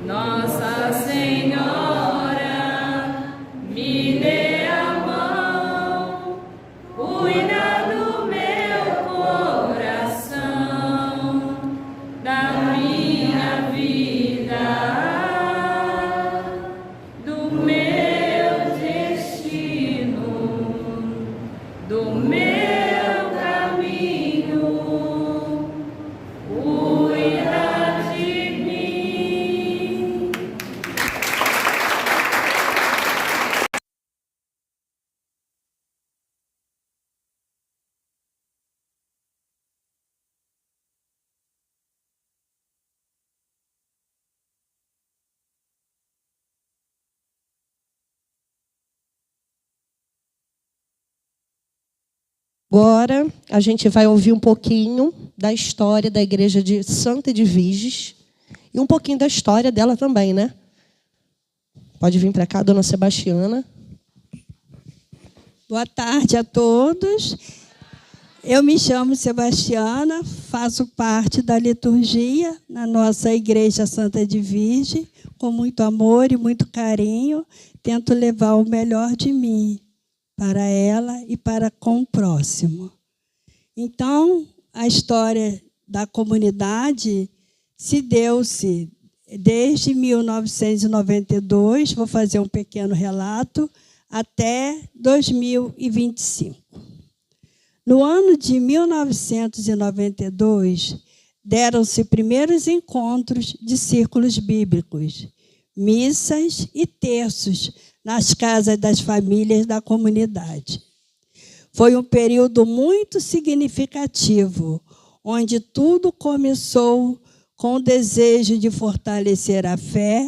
Nossa Senhora, me dê a mão, cuida do meu coração, da minha vida, do meu destino, do meu caminho. Cuida de mim. Agora a gente vai ouvir um pouquinho da história da igreja de Santa Edviges e um pouquinho da história dela também, né? Pode vir para cá, dona Sebastiana. Boa tarde a todos. Eu me chamo Sebastiana, faço parte da liturgia na nossa igreja Santa Edviges, com muito amor e muito carinho, tento levar o melhor de mim para ela e para com o próximo. Então, a história da comunidade se deu-se desde 1992, vou fazer um pequeno relato, até 2025. No ano de 1992, deram-se primeiros encontros de círculos bíblicos, missas e terços nas casas das famílias da comunidade. Foi um período muito significativo, onde tudo começou com o desejo de fortalecer a fé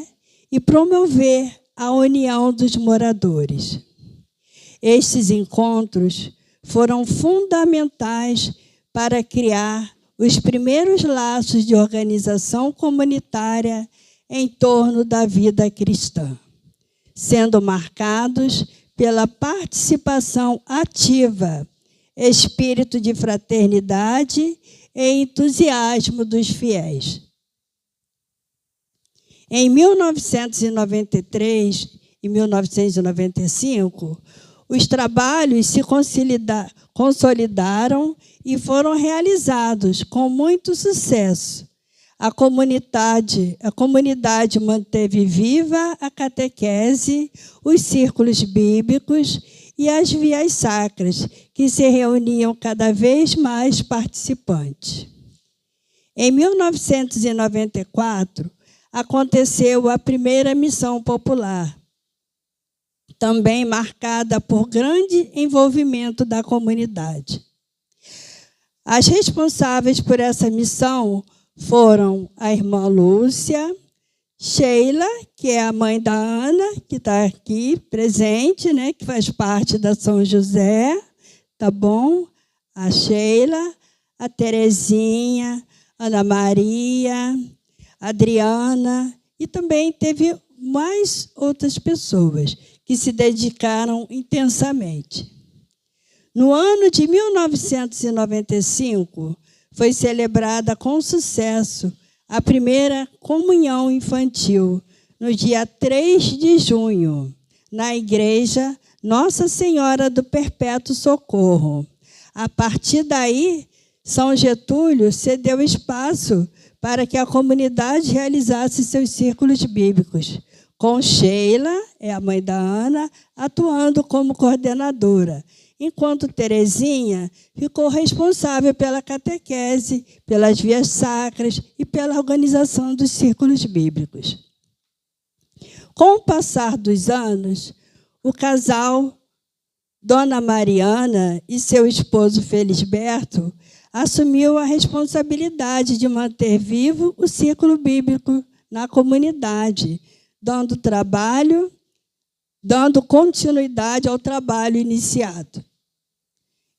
e promover a união dos moradores. Estes encontros foram fundamentais para criar os primeiros laços de organização comunitária em torno da vida cristã, sendo marcados pela participação ativa, espírito de fraternidade e entusiasmo dos fiéis. Em 1993 e 1995, os trabalhos se consolidaram e foram realizados com muito sucesso, a comunidade manteve viva a catequese, os círculos bíblicos e as vias sacras, que se reuniam cada vez mais participantes. Em 1994, aconteceu a primeira missão popular, também marcada por grande envolvimento da comunidade. As responsáveis por essa missão foram a irmã Lúcia, Sheila, que é a mãe da Ana, que está aqui presente, né, que faz parte da São José, tá bom? A Sheila, a Terezinha, Ana Maria, Adriana, e também teve mais outras pessoas que se dedicaram intensamente. No ano de 1995, foi celebrada com sucesso a primeira comunhão infantil, no dia 3 de junho, na igreja Nossa Senhora do Perpétuo Socorro. A partir daí, São Getúlio cedeu espaço para que a comunidade realizasse seus círculos bíblicos, com Sheila, é a mãe da Ana, atuando como coordenadora, enquanto Terezinha ficou responsável pela catequese, pelas vias sacras e pela organização dos círculos bíblicos. Com o passar dos anos, o casal Dona Mariana e seu esposo Felisberto assumiu a responsabilidade de manter vivo o círculo bíblico na comunidade, dando continuidade ao trabalho iniciado.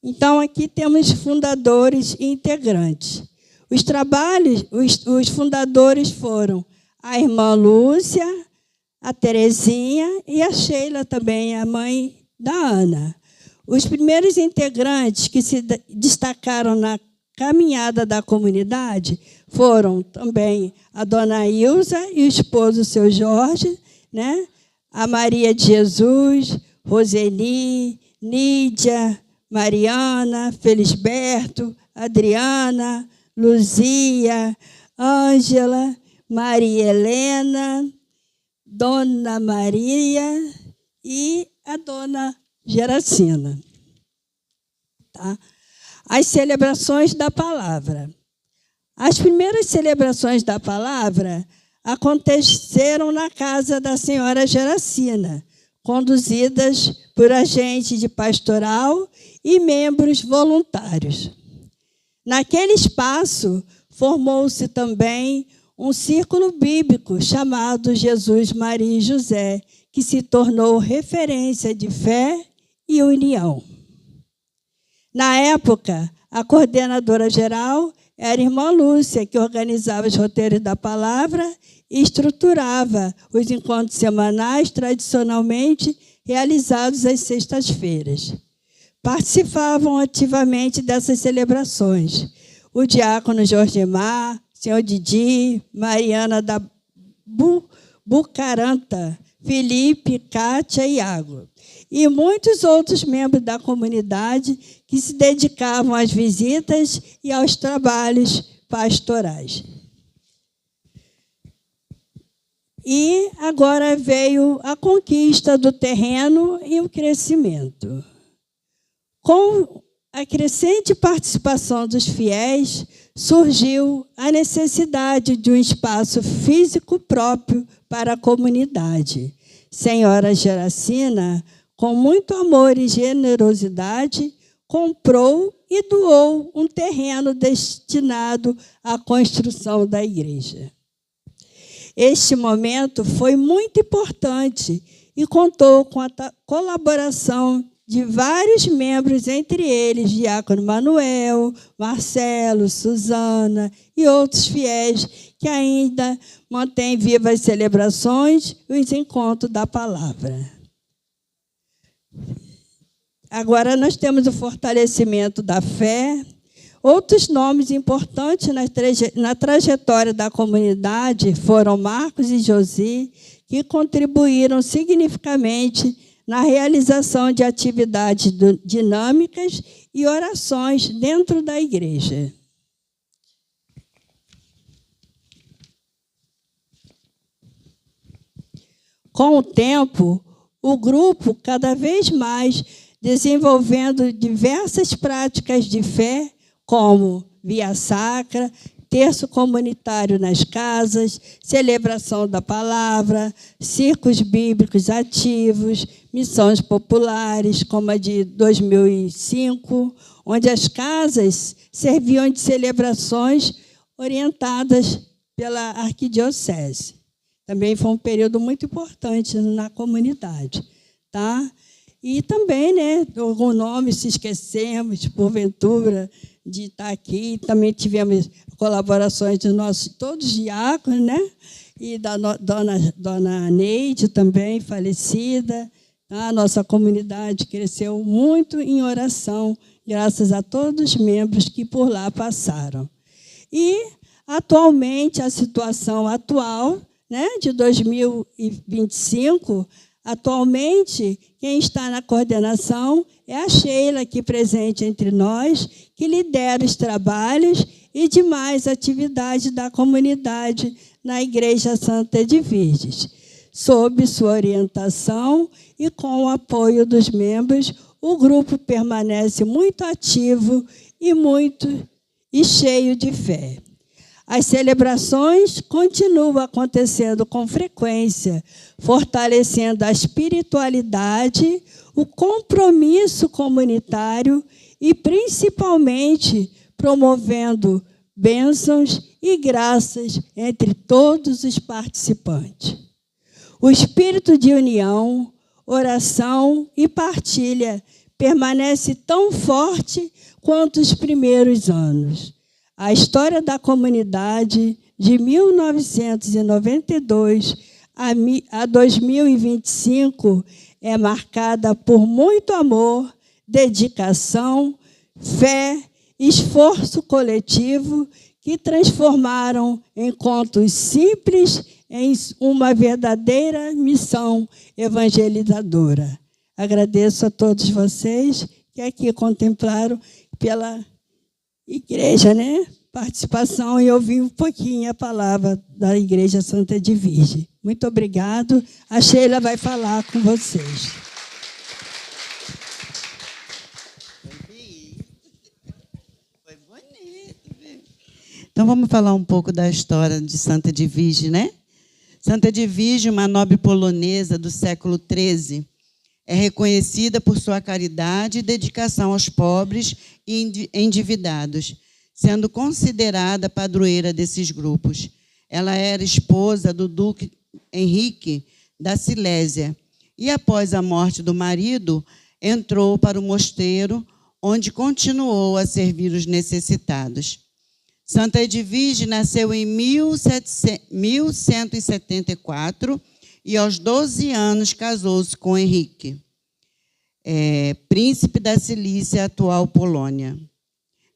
Então, aqui temos fundadores e integrantes. Os fundadores foram a irmã Lúcia, a Terezinha e a Sheila também, a mãe da Ana. Os primeiros integrantes que se destacaram na caminhada da comunidade foram também a dona Ilza e o esposo, seu Jorge, né? A Maria de Jesus, Roseli, Nídia, Mariana, Felisberto, Adriana, Luzia, Ângela, Maria Helena, Dona Maria e a Dona Geracina. Tá? As celebrações da palavra. As primeiras celebrações da palavra aconteceram na casa da senhora Geracina, conduzidas por agente de pastoral e membros voluntários. Naquele espaço, formou-se também um círculo bíblico chamado Jesus, Maria e José, que se tornou referência de fé e união. Na época, a coordenadora geral era a irmã Lúcia, que organizava os roteiros da palavra e estruturava os encontros semanais tradicionalmente realizados às sextas-feiras. Participavam ativamente dessas celebrações o diácono Jorgemar, senhor Didi, Mariana da Bucaranta, Felipe, Cátia e Iago, e muitos outros membros da comunidade que se dedicavam às visitas e aos trabalhos pastorais. E agora veio a conquista do terreno e o crescimento. Com a crescente participação dos fiéis, surgiu a necessidade de um espaço físico próprio para a comunidade. Senhora Geracina, com muito amor e generosidade, comprou e doou um terreno destinado à construção da igreja. Este momento foi muito importante e contou com a colaboração de vários membros, entre eles Diácono Manuel, Marcelo, Suzana e outros fiéis que ainda mantêm vivas as celebrações e os encontros da palavra. Agora nós temos o fortalecimento da fé. Outros nomes importantes na trajetória da comunidade foram Marcos e Josi, que contribuíram significativamente na realização de atividades dinâmicas e orações dentro da igreja. Com o tempo, o grupo cada vez mais desenvolvendo diversas práticas de fé, como via sacra, terço comunitário nas casas, celebração da palavra, círculos bíblicos ativos, missões populares, como a de 2005, onde as casas serviam de celebrações orientadas pela arquidiocese. Também foi um período muito importante na comunidade, tá? E também, né, algum nome se esquecemos, porventura, de estar aqui. Também tivemos colaborações de todos os diáconos, né? E da dona Neide também, falecida. A nossa comunidade cresceu muito em oração, graças a todos os membros que por lá passaram. E, atualmente, a situação atual, né, de 2025, atualmente, quem está na coordenação é a Sheila, aqui presente entre nós, que lidera os trabalhos e demais atividades da comunidade na Igreja Santa Edviges. Sob sua orientação e com o apoio dos membros, o grupo permanece muito ativo e cheio de fé. As celebrações continuam acontecendo com frequência, fortalecendo a espiritualidade, o compromisso comunitário e, principalmente, promovendo bênçãos e graças entre todos os participantes. O espírito de união, oração e partilha permanece tão forte quanto os primeiros anos. A história da comunidade, de 1992 a 2025, é marcada por muito amor, dedicação, fé, esforço coletivo que transformaram encontros simples em uma verdadeira missão evangelizadora. Agradeço a todos vocês que aqui contemplaram pela igreja, né? Participação e ouvir um pouquinho a palavra da Igreja Santa Edviges. Muito obrigado. A Sheila vai falar com vocês. Foi bonito, viu? Então, vamos falar um pouco da história de Santa Edviges, né? Santa Edviges, uma nobre polonesa do século XIII, é reconhecida por sua caridade e dedicação aos pobres e endividados, sendo considerada padroeira desses grupos. Ela era esposa do duque Henrique da Silésia e, após a morte do marido, entrou para o mosteiro, onde continuou a servir os necessitados. Santa Edviges nasceu em 1174 e, aos 12 anos, casou-se com Henrique, príncipe da Cilícia, atual Polônia.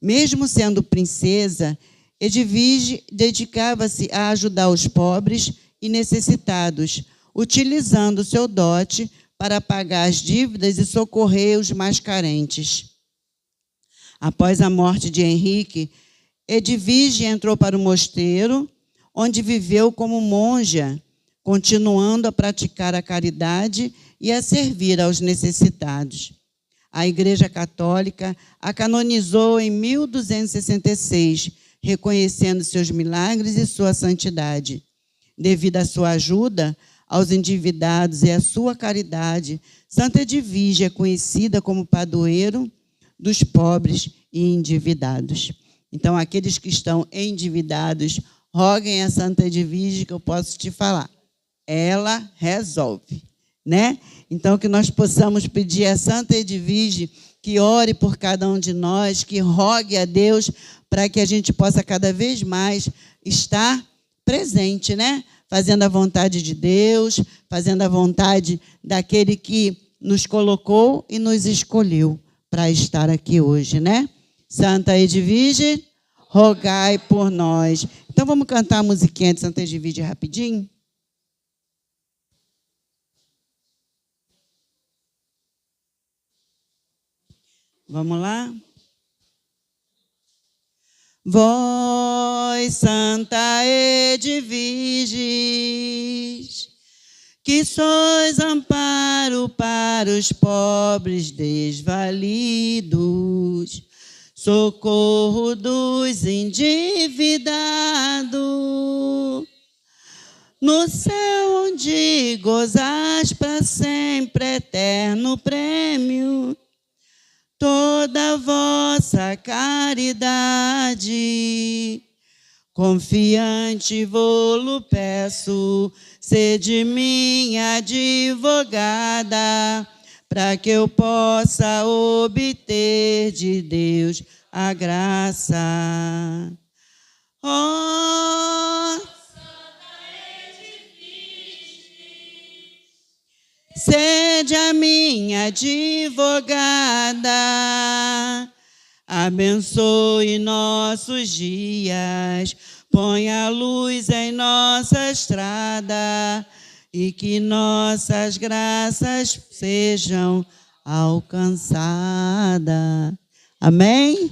Mesmo sendo princesa, Edviges dedicava-se a ajudar os pobres e necessitados, utilizando seu dote para pagar as dívidas e socorrer os mais carentes. Após a morte de Henrique, Edviges entrou para o mosteiro, onde viveu como monja, continuando a praticar a caridade e a servir aos necessitados. A Igreja Católica a canonizou em 1266, reconhecendo seus milagres e sua santidade. Devido à sua ajuda aos endividados e à sua caridade, Santa Edviges é conhecida como padroeiro dos pobres e endividados. Então, aqueles que estão endividados, roguem a Santa Edviges, que eu posso te falar. Ela resolve, né? Então, que nós possamos pedir a Santa Edviges que ore por cada um de nós, que rogue a Deus para que a gente possa cada vez mais estar presente, né? Fazendo a vontade de Deus, fazendo a vontade daquele que nos colocou e nos escolheu para estar aqui hoje, né? Santa Edviges, rogai por nós. Então, vamos cantar a musiquinha de Santa Edviges rapidinho? Vamos lá? Vós, Santa Edviges, que sois amparo para os pobres desvalidos, socorro dos endividados. No céu onde gozais para sempre eterno prêmio, toda a vossa caridade. Confiante vou-lo peço, sede minha advogada, para que eu possa obter de Deus a graça. Oh, sede a minha advogada, abençoe nossos dias, ponha a luz em nossa estrada e que nossas graças sejam alcançadas. Amém?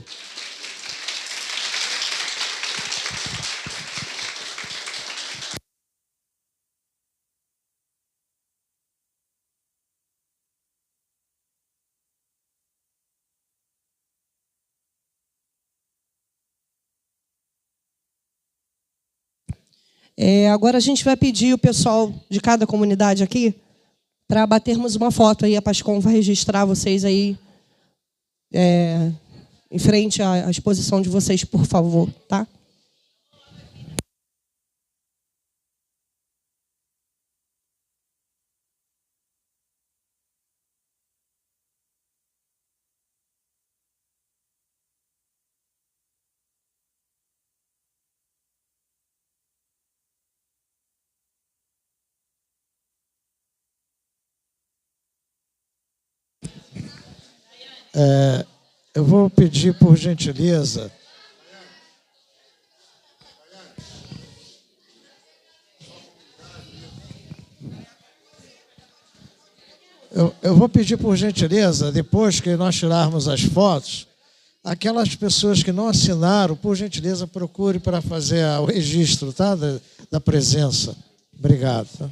Agora a gente vai pedir o pessoal de cada comunidade aqui para batermos uma foto aí. A Pascom vai registrar vocês aí em frente à exposição de vocês, por favor, tá? Eu vou pedir, por gentileza, eu vou pedir, por gentileza, depois que nós tirarmos as fotos, aquelas pessoas que não assinaram, por gentileza, procure para fazer o registro, tá? Da presença. Obrigado. Tá?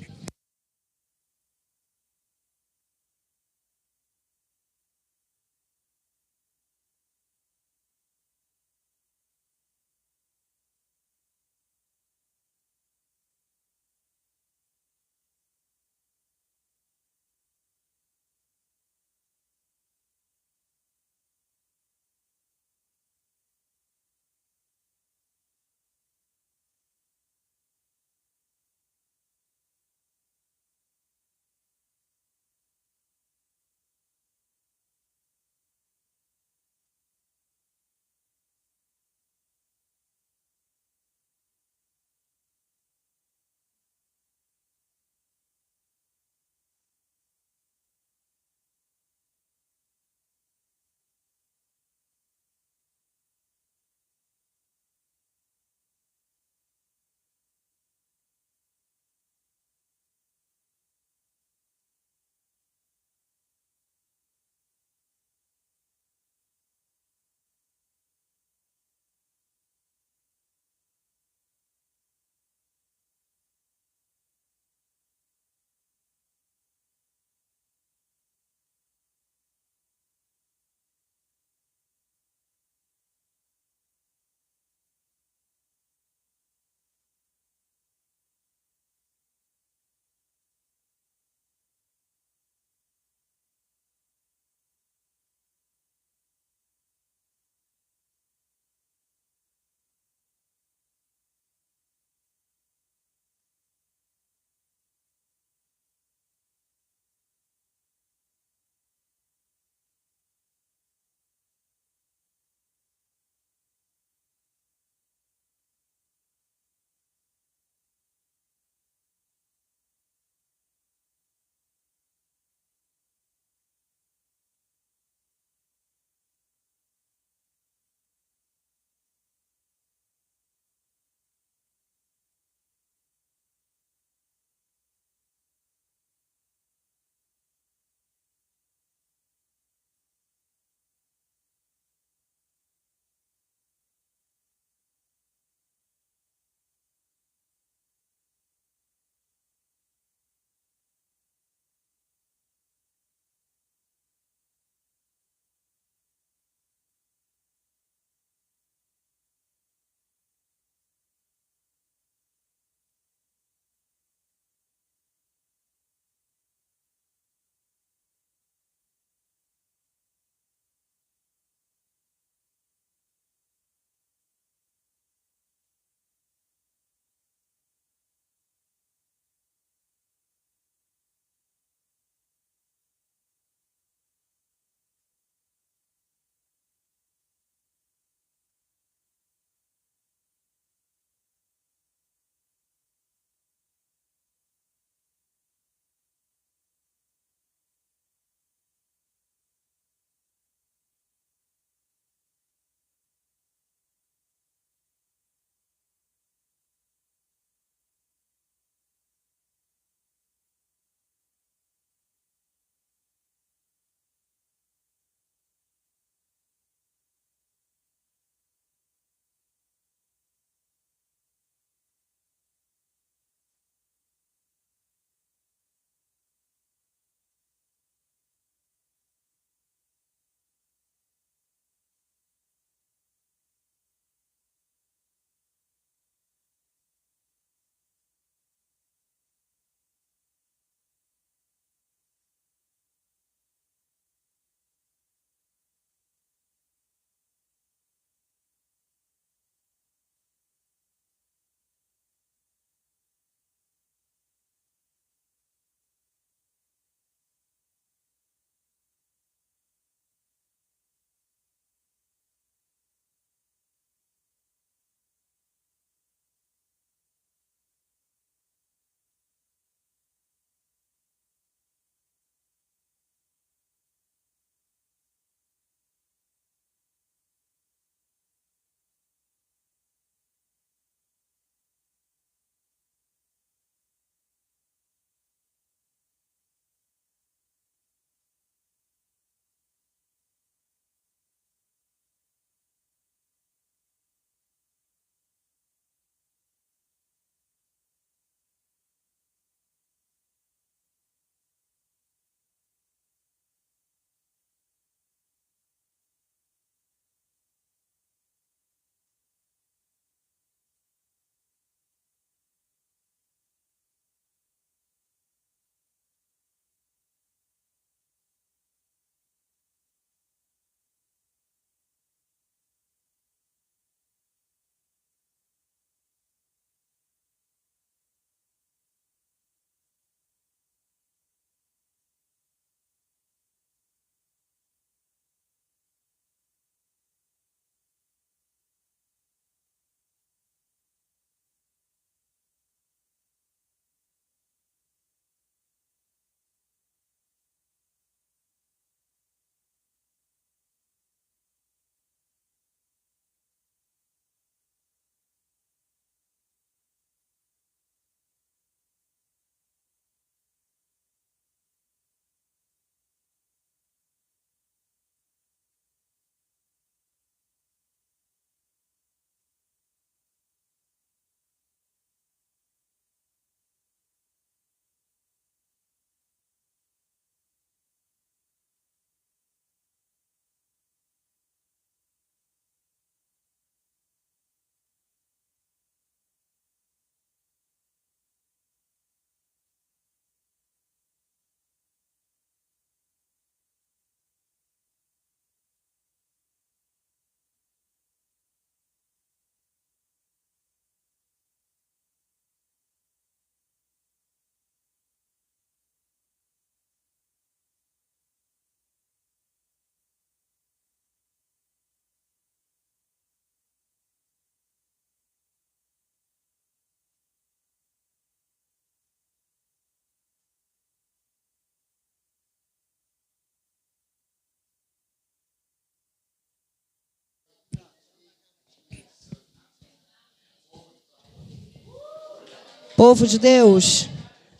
Povo de Deus,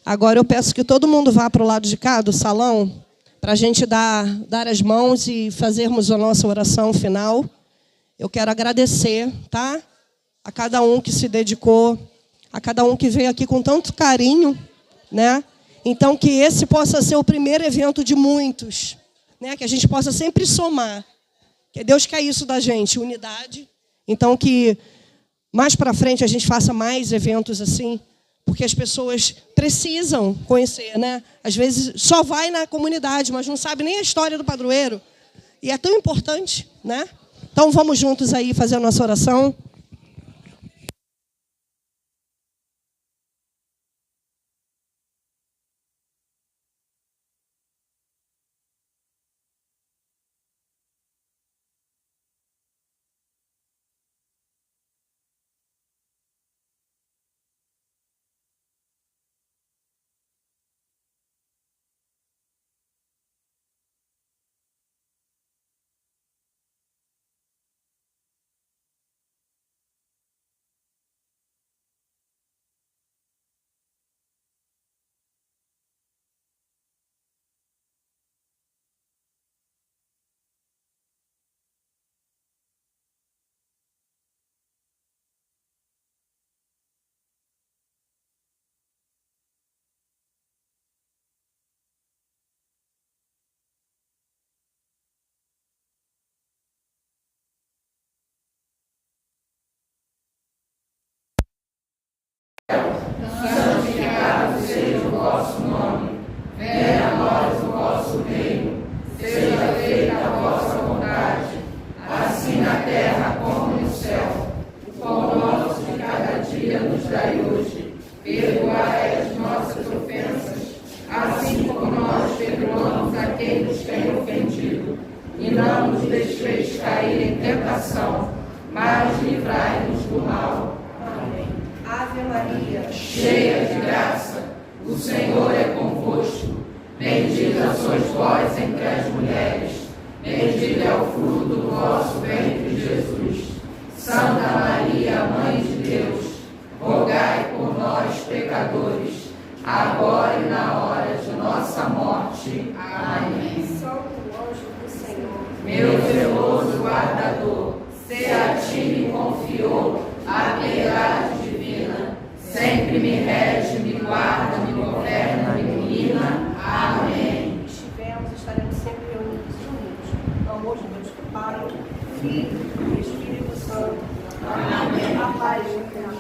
agora eu peço que todo mundo vá para o lado de cá do salão, para a gente dar as mãos e fazermos a nossa oração final. Eu quero agradecer, tá? A cada um que se dedicou, a cada um que veio aqui com tanto carinho, né? Então, que esse possa ser o primeiro evento de muitos, né? Que a gente possa sempre somar. Que Deus quer isso da gente, unidade. Então, que mais para frente a gente faça mais eventos assim, porque as pessoas precisam conhecer, né? Às vezes só vai na comunidade, mas não sabe nem a história do padroeiro. E é tão importante, né? Então, vamos juntos aí fazer a nossa oração. Santificado seja o vosso nome, venha a nós o vosso reino, seja feita a vossa vontade, assim na terra como no céu. O pão nosso de cada dia nos dai hoje, perdoai as nossas ofensas, assim como nós perdoamos a quem nos tem ofendido, e não nos deixeis cair em tentação, mas livrai-nos do mal. Ave Maria, cheia de graça, o Senhor é convosco. Bendita sois vós entre as mulheres, bendito é o fruto do vosso ventre, Jesus. Santa Maria, Mãe de Deus, rogai por nós, pecadores, agora e na hora de nossa morte. Amém. Santo anjo do Senhor, meu zeloso guardador, se a ti me confiou a piedade divina, sempre me rege, me guarda, me governa, me ilumina. Amém. Estaremos sempre unidos. No amor de Deus, Pai, Filho e Espírito Santo. Amém. A paz de Deus.